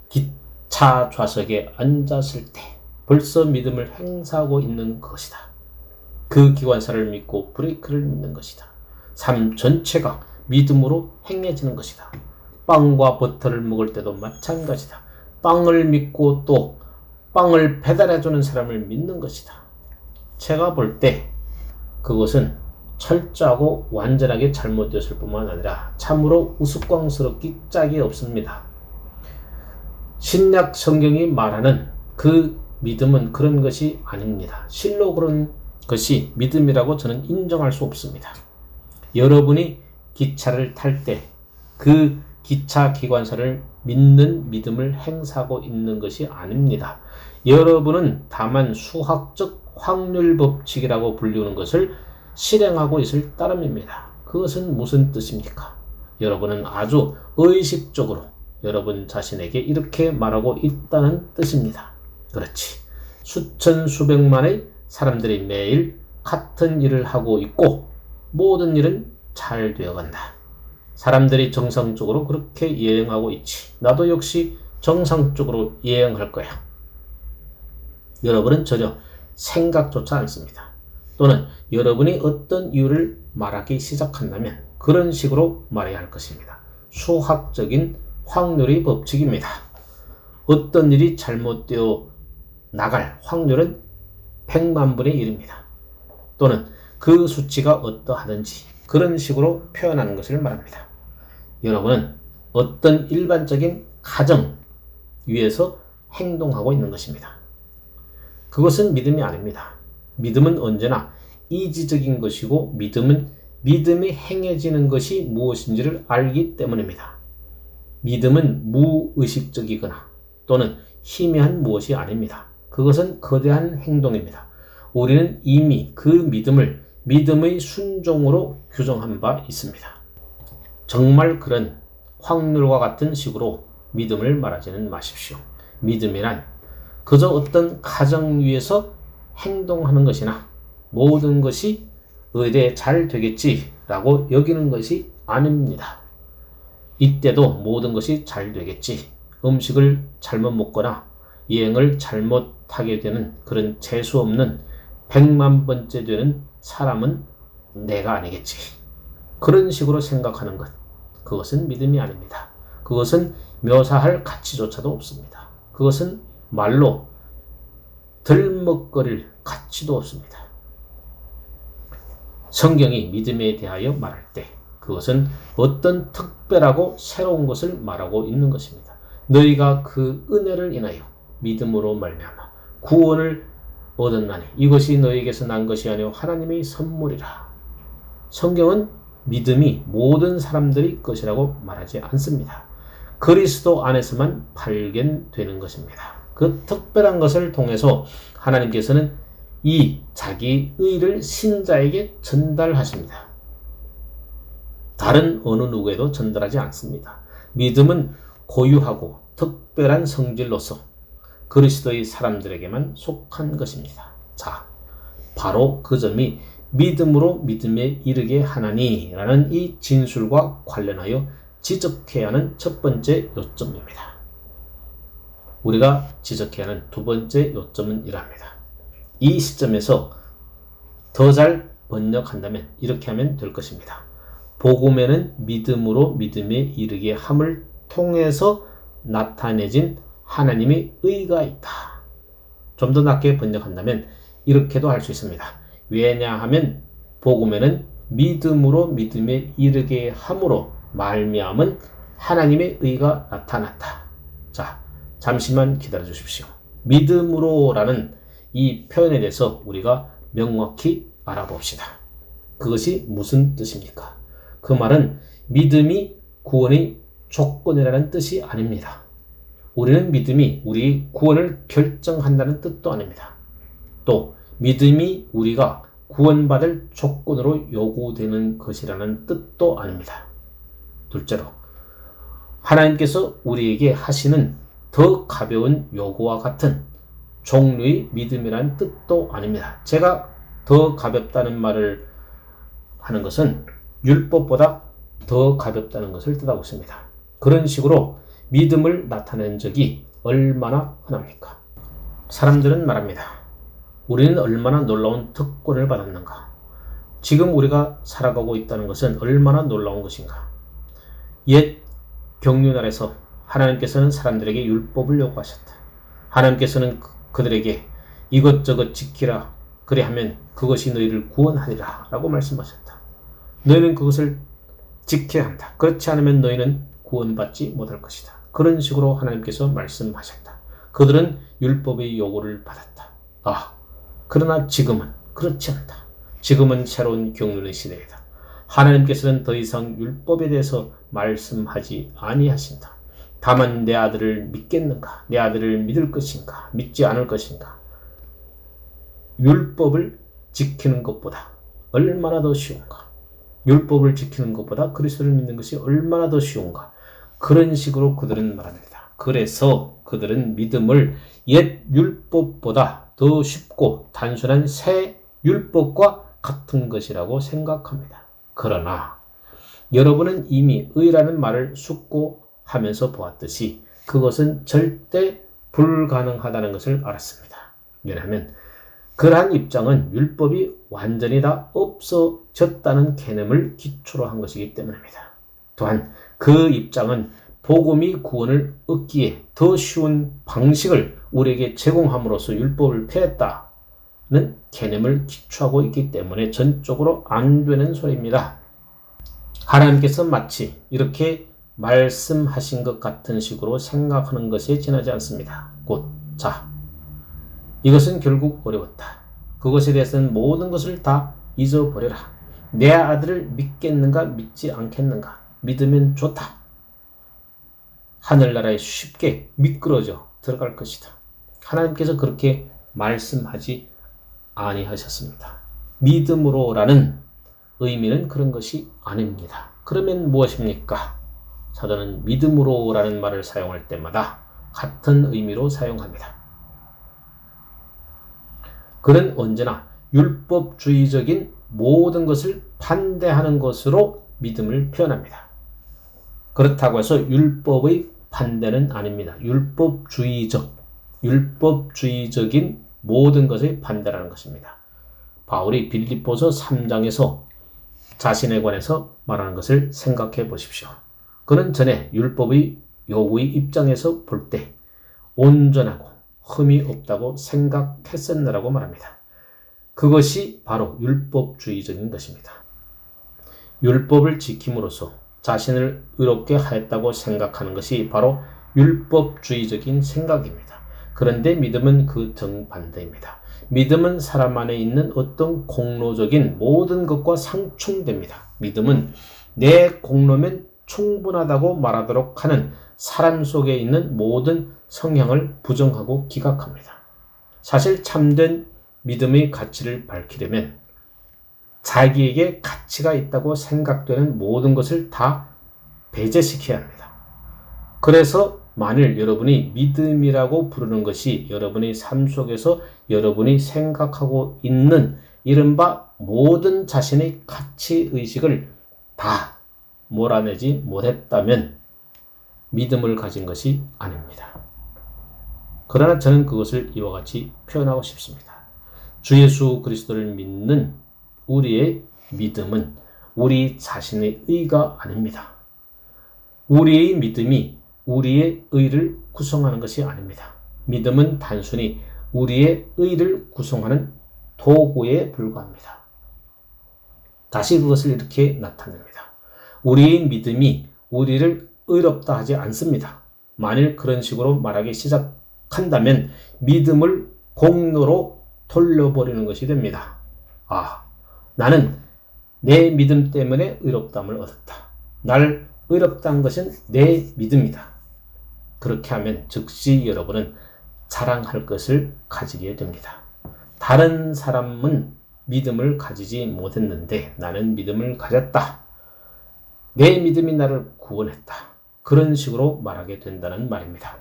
Speaker 1: 기차 좌석에 앉았을 때 벌써 믿음을 행사하고 있는 것이다. 그 기관사를 믿고 브레이크를 믿는 것이다. 삶 전체가 믿음으로 행해지는 것이다. 빵과 버터를 먹을 때도 마찬가지다. 빵을 믿고 또 빵을 배달해주는 사람을 믿는 것이다. 제가 볼 때 그것은 철저하고 완전하게 잘못되었을 뿐만 아니라 참으로 우스꽝스럽기 짝이 없습니다. 신약 성경이 말하는 그 믿음은 그런 것이 아닙니다. 실로 그런 것이 믿음이라고 저는 인정할 수 없습니다. 여러분이 기차를 탈 때 그 기차 기관사를 믿는 믿음을 행사하고 있는 것이 아닙니다. 여러분은 다만 수학적 확률 법칙이라고 불리는 것을 실행하고 있을 따름입니다. 그것은 무슨 뜻입니까? 여러분은 아주 의식적으로 여러분 자신에게 이렇게 말하고 있다는 뜻입니다. 그렇지. 수천 수백만의 사람들이 매일 같은 일을 하고 있고 모든 일은 잘 되어간다. 사람들이 정상적으로 그렇게 여행하고 있지. 나도 역시 정상적으로 여행할 거야. 여러분은 전혀 생각조차 않습니다. 또는 여러분이 어떤 이유를 말하기 시작한다면 그런 식으로 말해야 할 것입니다. 수학적인 확률의 법칙입니다. 어떤 일이 잘못되어 나갈 확률은 100만 분의 1입니다. 또는 그 수치가 어떠하든지 그런 식으로 표현하는 것을 말합니다. 여러분은 어떤 일반적인 가정 위에서 행동하고 있는 것입니다. 그것은 믿음이 아닙니다. 믿음은 언제나 이지적인 것이고 믿음은 믿음이 행해지는 것이 무엇인지를 알기 때문입니다. 믿음은 무의식적이거나 또는 희미한 무엇이 아닙니다. 그것은 거대한 행동입니다. 우리는 이미 그 믿음을 믿음의 순종으로 규정한 바 있습니다. 정말 그런 확률과 같은 식으로 믿음을 말하지는 마십시오. 믿음이란 그저 어떤 가정 위에서 행동하는 것이나 모든 것이 의례 잘 되겠지라고 여기는 것이 아닙니다. 이때도 모든 것이 잘 되겠지. 음식을 잘못 먹거나 여행을 잘못하게 되는 그런 재수 없는 100만 번째 되는 사람은 내가 아니겠지. 그런 식으로 생각하는 것. 그것은 믿음이 아닙니다. 그것은 묘사할 가치조차도 없습니다. 그것은 말로 들먹거릴 가치도 없습니다. 성경이 믿음에 대하여 말할 때 그것은 어떤 특별하고 새로운 것을 말하고 있는 것입니다. 너희가 그 은혜를 인하여 믿음으로 말미암아 구원을 얻었나니 이것이 너희에게서 난 것이 아니요 하나님의 선물이라. 성경은 믿음이 모든 사람들의 것이라고 말하지 않습니다. 그리스도 안에서만 발견되는 것입니다. 그 특별한 것을 통해서 하나님께서는 이 자기 의를 신자에게 전달하십니다. 다른 어느 누구에도 전달하지 않습니다. 믿음은 고유하고 특별한 성질로서 그리스도의 사람들에게만 속한 것입니다. 자, 바로 그 점이 믿음으로 믿음에 이르게 하나니라는 이 진술과 관련하여 지적해야 하는 첫 번째 요점입니다. 우리가 지적해야 하는 두 번째 요점은 이러합니다. 이 시점에서 더 잘 번역한다면 이렇게 하면 될 것입니다. 복음에는 믿음으로 믿음에 이르게 함을 통해서 나타내진 하나님의 의가 있다. 좀 더 낮게 번역한다면 이렇게도 할 수 있습니다. 왜냐하면 복음에는 믿음으로 믿음에 이르게 함으로 말미암은 하나님의 의가 나타났다. 자, 잠시만 기다려 주십시오. 믿음으로라는 이 표현에 대해서 우리가 명확히 알아봅시다. 그것이 무슨 뜻입니까? 그 말은 믿음이 구원의 조건이라는 뜻이 아닙니다. 우리는 믿음이 우리 구원을 결정한다는 뜻도 아닙니다. 또 믿음이 우리가 구원받을 조건으로 요구되는 것이라는 뜻도 아닙니다. 둘째로 하나님께서 우리에게 하시는 더 가벼운 요구와 같은 종류의 믿음이라는 뜻도 아닙니다. 제가 더 가볍다는 말을 하는 것은 율법보다 더 가볍다는 것을 뜻하고 있습니다. 그런 식으로 믿음을 나타낸 적이 얼마나 흔합니까? 사람들은 말합니다. 우리는 얼마나 놀라운 특권을 받았는가? 지금 우리가 살아가고 있다는 것은 얼마나 놀라운 것인가? 옛 경륜날에서 하나님께서는 사람들에게 율법을 요구하셨다. 하나님께서는 그들에게 이것저것 지키라. 그래하면 그것이 너희를 구원하리라 라고 말씀하셨다. 너희는 그것을 지켜야 한다. 그렇지 않으면 너희는 구원받지 못할 것이다. 그런 식으로 하나님께서 말씀하셨다. 그들은 율법의 요구를 받았다. 그러나 지금은 그렇지 않다. 지금은 새로운 경륜의 시대이다. 하나님께서는 더 이상 율법에 대해서 말씀하지 아니하신다. 다만 내 아들을 믿겠는가? 내 아들을 믿을 것인가? 믿지 않을 것인가? 율법을 지키는 것보다 얼마나 더 쉬운가? 율법을 지키는 것보다 그리스도를 믿는 것이 얼마나 더 쉬운가? 그런 식으로 그들은 말합니다. 그래서 그들은 믿음을 옛 율법보다 더 쉽고 단순한 새 율법과 같은 것이라고 생각합니다. 그러나 여러분은 이미 의라는 말을 숙고하면서 보았듯이 그것은 절대 불가능하다는 것을 알았습니다. 왜냐하면 그러한 입장은 율법이 완전히 다 없어졌다는 개념을 기초로 한 것이기 때문입니다. 또한 그 입장은 복음이 구원을 얻기에 더 쉬운 방식을 우리에게 제공함으로써 율법을 폐했다는 개념을 기초하고 있기 때문에 전적으로 안 되는 소리입니다. 하나님께서 마치 이렇게 말씀하신 것 같은 식으로 생각하는 것에 지나지 않습니다. 이것은 결국 어려웠다. 그것에 대해서는 모든 것을 다 잊어버려라. 내 아들을 믿겠는가 믿지 않겠는가? 믿으면 좋다. 하늘나라에 쉽게 미끄러져 들어갈 것이다. 하나님께서 그렇게 말씀하지 아니하셨습니다. 믿음으로라는 의미는 그런 것이 아닙니다. 그러면 무엇입니까? 사도는 믿음으로라는 말을 사용할 때마다 같은 의미로 사용합니다. 그는 언제나 율법주의적인 모든 것을 반대하는 것으로 믿음을 표현합니다. 그렇다고 해서 율법의 반대는 아닙니다. 율법주의적인 모든 것의 반대라는 것입니다. 바울이 빌립보서 3장에서 자신에 관해서 말하는 것을 생각해 보십시오. 그는 전에 율법의 요구의 입장에서 볼 때 온전하고 흠이 없다고 생각했었느라고 말합니다. 그것이 바로 율법주의적인 것입니다. 율법을 지킴으로써 자신을 의롭게 하였다고 생각하는 것이 바로 율법주의적인 생각입니다. 그런데 믿음은 그 정반대입니다. 믿음은 사람 안에 있는 어떤 공로적인 모든 것과 상충됩니다. 믿음은 내 공로면 충분하다고 말하도록 하는 사람 속에 있는 모든 성향을 부정하고 기각합니다. 사실 참된 믿음의 가치를 밝히려면 자기에게 가치가 있다고 생각되는 모든 것을 다 배제시켜야 합니다. 그래서 만일 여러분이 믿음이라고 부르는 것이 여러분의 삶 속에서 여러분이 생각하고 있는 이른바 모든 자신의 가치의식을 다 몰아내지 못했다면 믿음을 가진 것이 아닙니다. 그러나 저는 그것을 이와 같이 표현하고 싶습니다. 주 예수 그리스도를 믿는 우리의 믿음은 우리 자신의 의가 아닙니다. 우리의 믿음이 우리의 의를 구성하는 것이 아닙니다. 믿음은 단순히 우리의 의를 구성하는 도구에 불과합니다. 다시 그것을 이렇게 나타냅니다. 우리의 믿음이 우리를 의롭다 하지 않습니다. 만일 그런 식으로 말하기 시작한다면 믿음을 공로로 돌려버리는 것이 됩니다. 나는 내 믿음 때문에 의롭다함을 얻었다. 날 의롭다 한 것은 내 믿음이다. 그렇게 하면 즉시 여러분은 자랑할 것을 가지게 됩니다. 다른 사람은 믿음을 가지지 못했는데 나는 믿음을 가졌다. 내 믿음이 나를 구원했다. 그런 식으로 말하게 된다는 말입니다.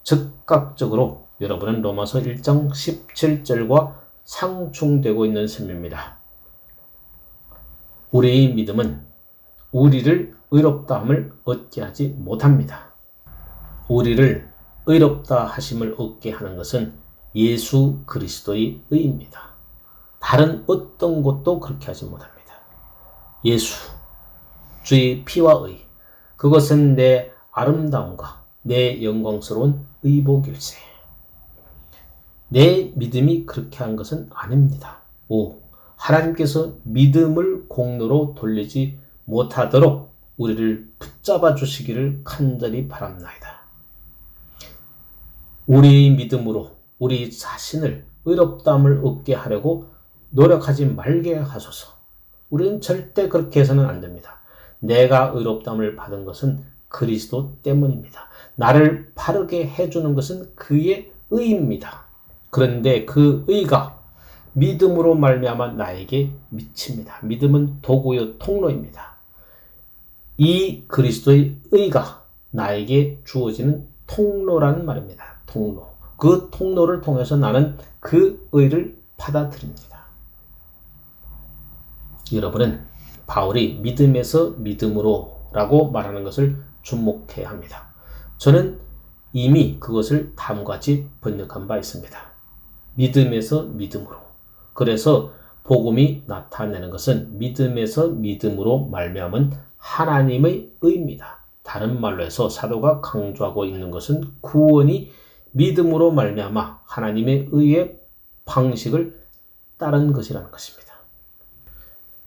Speaker 1: 즉각적으로 여러분은 로마서 1장 17절과 상충되고 있는 셈입니다. 우리의 믿음은 우리를 의롭다함을 얻게 하지 못합니다. 우리를 의롭다 하심을 얻게 하는 것은 예수 그리스도의 의입니다. 다른 어떤 것도 그렇게 하지 못합니다. 예수, 주의 피와 의, 그것은 내 아름다움과 내 영광스러운 의복일세. 내 믿음이 그렇게 한 것은 아닙니다. 5. 하나님께서 믿음을 공로로 돌리지 못하도록 우리를 붙잡아 주시기를 간절히 바랍나이다. 우리의 믿음으로 우리 자신을 의롭다함을 얻게 하려고 노력하지 말게 하소서. 우리는 절대 그렇게 해서는 안 됩니다. 내가 의롭다함을 받은 것은 그리스도 때문입니다. 나를 바르게 해주는 것은 그의 의입니다. 그런데 그 의가 믿음으로 말미암아 나에게 미칩니다. 믿음은 도구요 통로입니다. 이 그리스도의 의가 나에게 주어지는 통로라는 말입니다. 통로. 그 통로를 통해서 나는 그 의를 받아들입니다. 여러분은 바울이 믿음에서 믿음으로 라고 말하는 것을 주목해야 합니다. 저는 이미 그것을 다음과 같이 번역한 바 있습니다. 믿음에서 믿음으로. 그래서 복음이 나타내는 것은 믿음에서 믿음으로 말미암은 하나님의 의입니다. 다른 말로 해서 사도가 강조하고 있는 것은 구원이 믿음으로 말미암아 하나님의 의의 방식을 따른 것이라는 것입니다.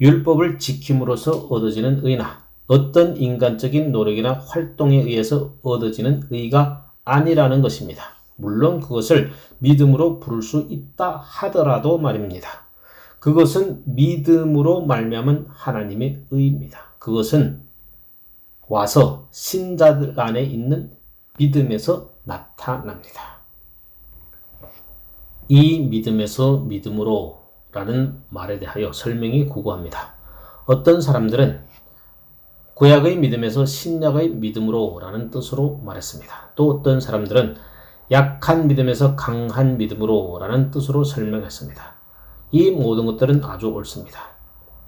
Speaker 1: 율법을 지킴으로써 얻어지는 의나 어떤 인간적인 노력이나 활동에 의해서 얻어지는 의가 아니라는 것입니다. 물론 그것을 믿음으로 부를 수 있다 하더라도 말입니다. 그것은 믿음으로 말미암은 하나님의 의입니다. 그것은 와서 신자들 안에 있는 믿음에서 나타납니다. 이 믿음에서 믿음으로 라는 말에 대하여 설명이 구구합니다. 어떤 사람들은 구약의 믿음에서 신약의 믿음으로 라는 뜻으로 말했습니다. 또 어떤 사람들은 약한 믿음에서 강한 믿음으로 라는 뜻으로 설명했습니다. 이 모든 것들은 아주 옳습니다.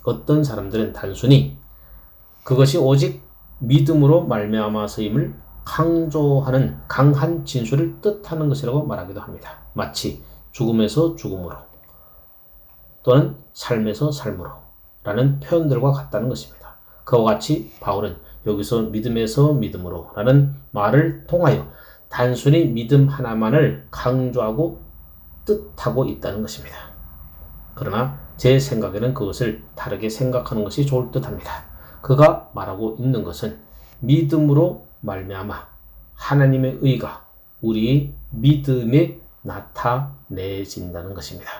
Speaker 1: 어떤 사람들은 단순히 그것이 오직 믿음으로 말미암아서임을 강조하는 강한 진술을 뜻하는 것이라고 말하기도 합니다. 마치 죽음에서 죽음으로 또는 삶에서 삶으로 라는 표현들과 같다는 것입니다. 그와 같이 바울은 여기서 믿음에서 믿음으로 라는 말을 통하여 단순히 믿음 하나만을 강조하고 뜻하고 있다는 것입니다. 그러나 제 생각에는 그것을 다르게 생각하는 것이 좋을 듯합니다. 그가 말하고 있는 것은 믿음으로 말미암아 하나님의 의가 우리의 믿음에 나타내진다는 것입니다.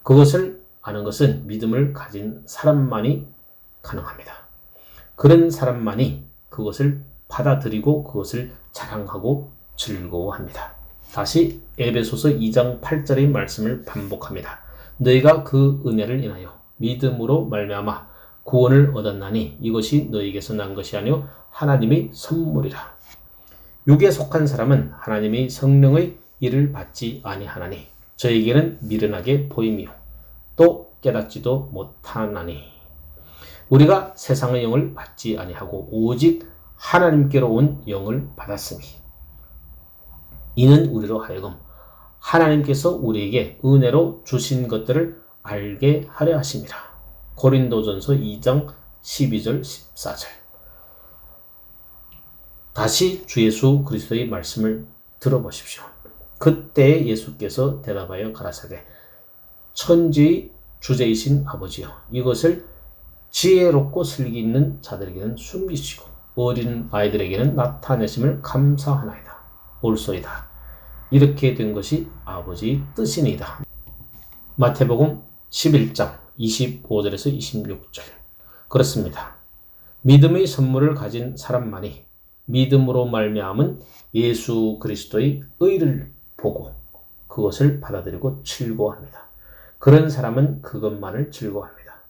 Speaker 1: 그것을 아는 것은 믿음을 가진 사람만이 가능합니다. 그런 사람만이 그것을 받아들이고 그것을 자랑하고 즐거워합니다. 다시 에베소서 2장 8절의 말씀을 반복합니다. 너희가 그 은혜를 인하여 믿음으로 말미암아 구원을 얻었나니 이것이 너희에게서 난 것이 아니요 하나님의 선물이라. 육에 속한 사람은 하나님의 성령의 일을 받지 아니하나니 저에게는 미련하게 보임이요 또 깨닫지도 못하나니. 우리가 세상의 영을 받지 아니하고 오직 하나님께로 온 영을 받았으니 이는 우리로 하여금 하나님께서 우리에게 은혜로 주신 것들을 알게 하려 하심이라. 고린도전서 2장 12절 14절. 다시 주 예수 그리스도의 말씀을 들어보십시오. 그때 예수께서 대답하여 가라사대 천지의 주제이신 아버지여 이것을 지혜롭고 슬기 있는 자들에게는 숨기시고 어린 아이들에게는 나타내심을 감사하나이다. 옳소이다. 이렇게 된 것이 아버지의 뜻이니이다. 마태복음 11장 25절에서 26절. 그렇습니다. 믿음의 선물을 가진 사람만이 믿음으로 말미암은 예수 그리스도의 의를 보고 그것을 받아들이고 즐거워합니다. 그런 사람은 그것만을 즐거워합니다.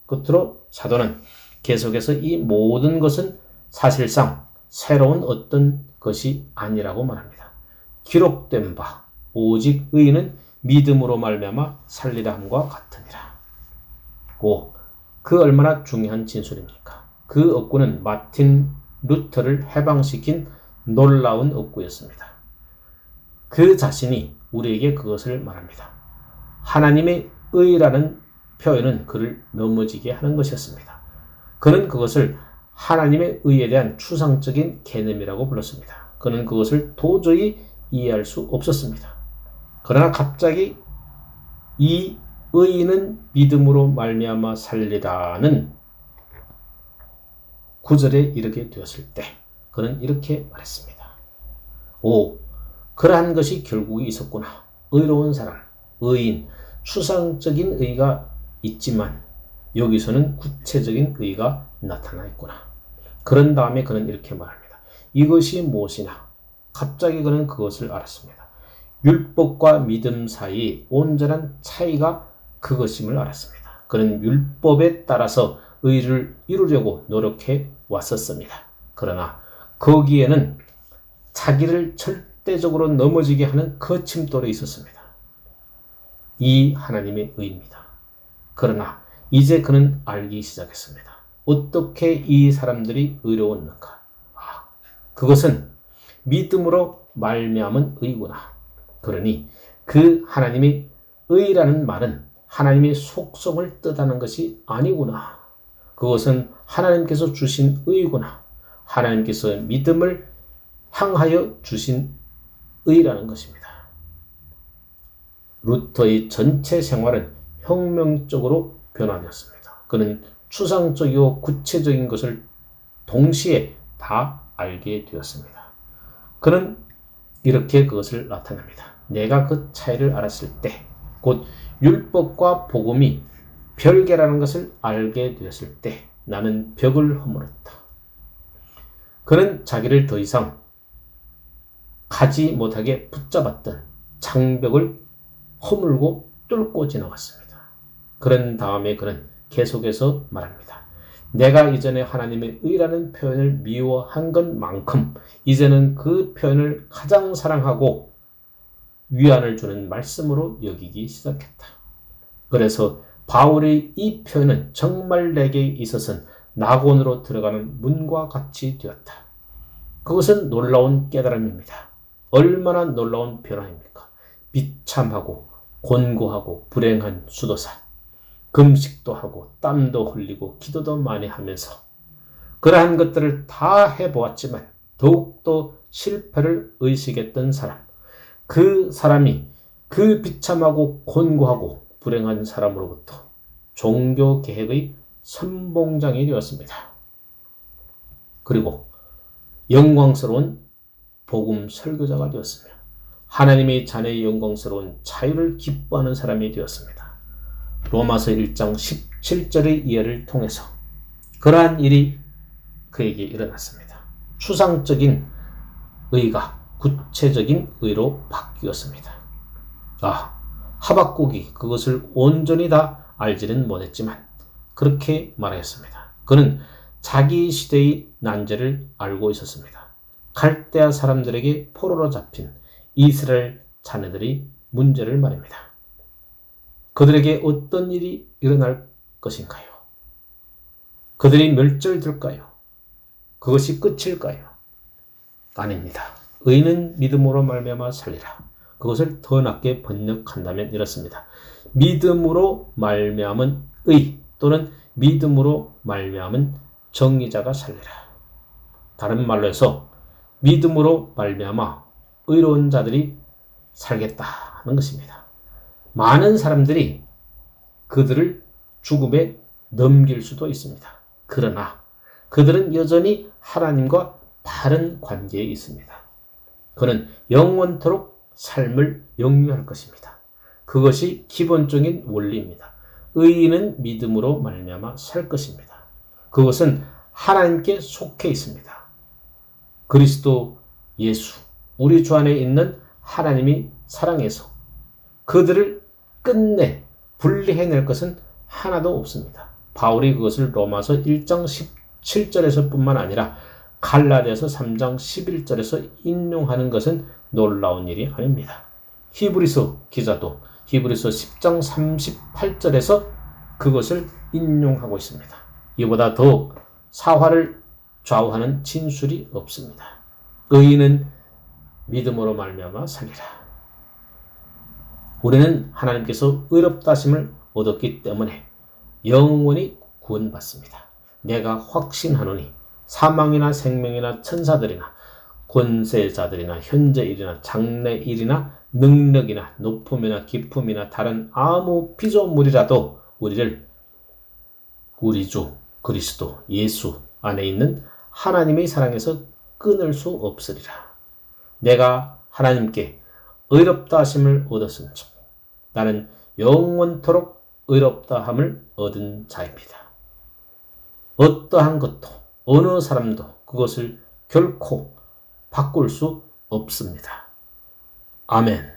Speaker 1: 끝으로 사도는 계속해서 이 모든 것은 사실상 새로운 어떤 것이 아니라고 말합니다. 기록된 바, 오직 의인은 믿음으로 말미암아 살리라 함과 같으니라. 그 얼마나 중요한 진술입니까? 그 억구는 마틴 루터를 해방시킨 놀라운 억구였습니다. 그 자신이 우리에게 그것을 말합니다. 하나님의 의라는 표현은 그를 넘어지게 하는 것이었습니다. 그는 그것을 하나님의 의에 대한 추상적인 개념이라고 불렀습니다. 그는 그것을 도저히 이해할 수 없었습니다. 그러나 갑자기 이 의인은 믿음으로 말미암아 살리라는 구절에 이르게 되었을 때 그는 이렇게 말했습니다. 그러한 것이 결국에 있었구나. 의로운 사람, 의인, 추상적인 의가 있지만 여기서는 구체적인 의가 나타나 있구나. 그런 다음에 그는 이렇게 말합니다. 이것이 무엇이냐? 갑자기 그는 그것을 알았습니다. 율법과 믿음 사이 온전한 차이가 그것임을 알았습니다. 그는 율법에 따라서 의를 이루려고 노력해 왔었습니다. 그러나 거기에는 자기를 절대적으로 넘어지게 하는 거침돌이 있었습니다. 이 하나님의 의입니다. 그러나 이제 그는 알기 시작했습니다. 어떻게 이 사람들이 의로웠는가? 그것은 믿음으로 말미암은 의구나. 그러니 그 하나님의 의라는 말은 하나님의 속성을 뜻하는 것이 아니구나. 그것은 하나님께서 주신 의구나. 하나님께서 믿음을 향하여 주신 의라는 것입니다. 루터의 전체 생활은 혁명적으로 변화되었습니다. 그는 추상적이고 구체적인 것을 동시에 다 알게 되었습니다. 그는 이렇게 그것을 나타냅니다. 내가 그 차이를 알았을 때, 곧 율법과 복음이 별개라는 것을 알게 되었을 때 나는 벽을 허물었다. 그는 자기를 더 이상 가지 못하게 붙잡았던 장벽을 허물고 뚫고 지나갔습니다. 그런 다음에 그는 계속해서 말합니다. 내가 이전에 하나님의 의라는 표현을 미워한 것만큼 이제는 그 표현을 가장 사랑하고 위안을 주는 말씀으로 여기기 시작했다. 그래서 바울의 이 표현은 정말 내게 있어서는 낙원으로 들어가는 문과 같이 되었다. 그것은 놀라운 깨달음입니다. 얼마나 놀라운 변화입니까? 비참하고 곤고하고 불행한 수도사, 금식도 하고 땀도 흘리고 기도도 많이 하면서 그러한 것들을 다 해보았지만 더욱더 실패를 의식했던 사람, 그 사람이 그 비참하고 곤고하고 불행한 사람으로부터 종교 개혁의 선봉장이 되었습니다. 그리고 영광스러운 복음 설교자가 되었으며 하나님의 자녀의 영광스러운 자유를 기뻐하는 사람이 되었습니다. 로마서 1장 17절의 이해를 통해서 그러한 일이 그에게 일어났습니다. 추상적인 의가 구체적인 의로 바뀌었습니다. 하박국이 그것을 온전히 다 알지는 못했지만 그렇게 말하였습니다. 그는 자기 시대의 난제를 알고 있었습니다. 갈대아 사람들에게 포로로 잡힌 이스라엘 자녀들의 문제를 말입니다. 그들에게 어떤 일이 일어날 것인가요? 그들이 멸절될까요? 그것이 끝일까요? 아닙니다. 의는 믿음으로 말미암아 살리라. 그것을 더 낮게 번역한다면 이렇습니다. 믿음으로 말미암은 의 또는 믿음으로 말미암은 정의자가 살리라. 다른 말로 해서 믿음으로 말미암아 의로운 자들이 살겠다는 것입니다. 많은 사람들이 그들을 죽음에 넘길 수도 있습니다. 그러나 그들은 여전히 하나님과 바른 관계에 있습니다. 그는 영원토록 삶을 영유할 것입니다. 그것이 기본적인 원리입니다. 의인은 믿음으로 말미암아 살 것입니다. 그것은 하나님께 속해 있습니다. 그리스도 예수, 우리 주 안에 있는 하나님이 사랑해서 그들을 끝내 분리해낼 것은 하나도 없습니다. 바울이 그것을 로마서 1장 17절에서 뿐만 아니라 갈라디아서 3장 11절에서 인용하는 것은 놀라운 일이 아닙니다. 히브리서 기자도 히브리서 10장 38절에서 그것을 인용하고 있습니다. 이보다 더욱 사화를 좌우하는 진술이 없습니다. 의인은 믿음으로 말미암아 살리라. 우리는 하나님께서 의롭다 하심을 얻었기 때문에 영원히 구원받습니다. 내가 확신하노니 사망이나 생명이나 천사들이나 권세자들이나 현재일이나 장래일이나 능력이나 높음이나 깊음이나 다른 아무 피조물이라도 우리를 우리 주 그리스도 예수 안에 있는 하나님의 사랑에서 끊을 수 없으리라. 내가 하나님께 의롭다 하심을 얻었은즉 나는 영원토록 의롭다 함을 얻은 자입니다. 어떠한 것도 어느 사람도 그것을 결코 바꿀 수 없습니다. 아멘.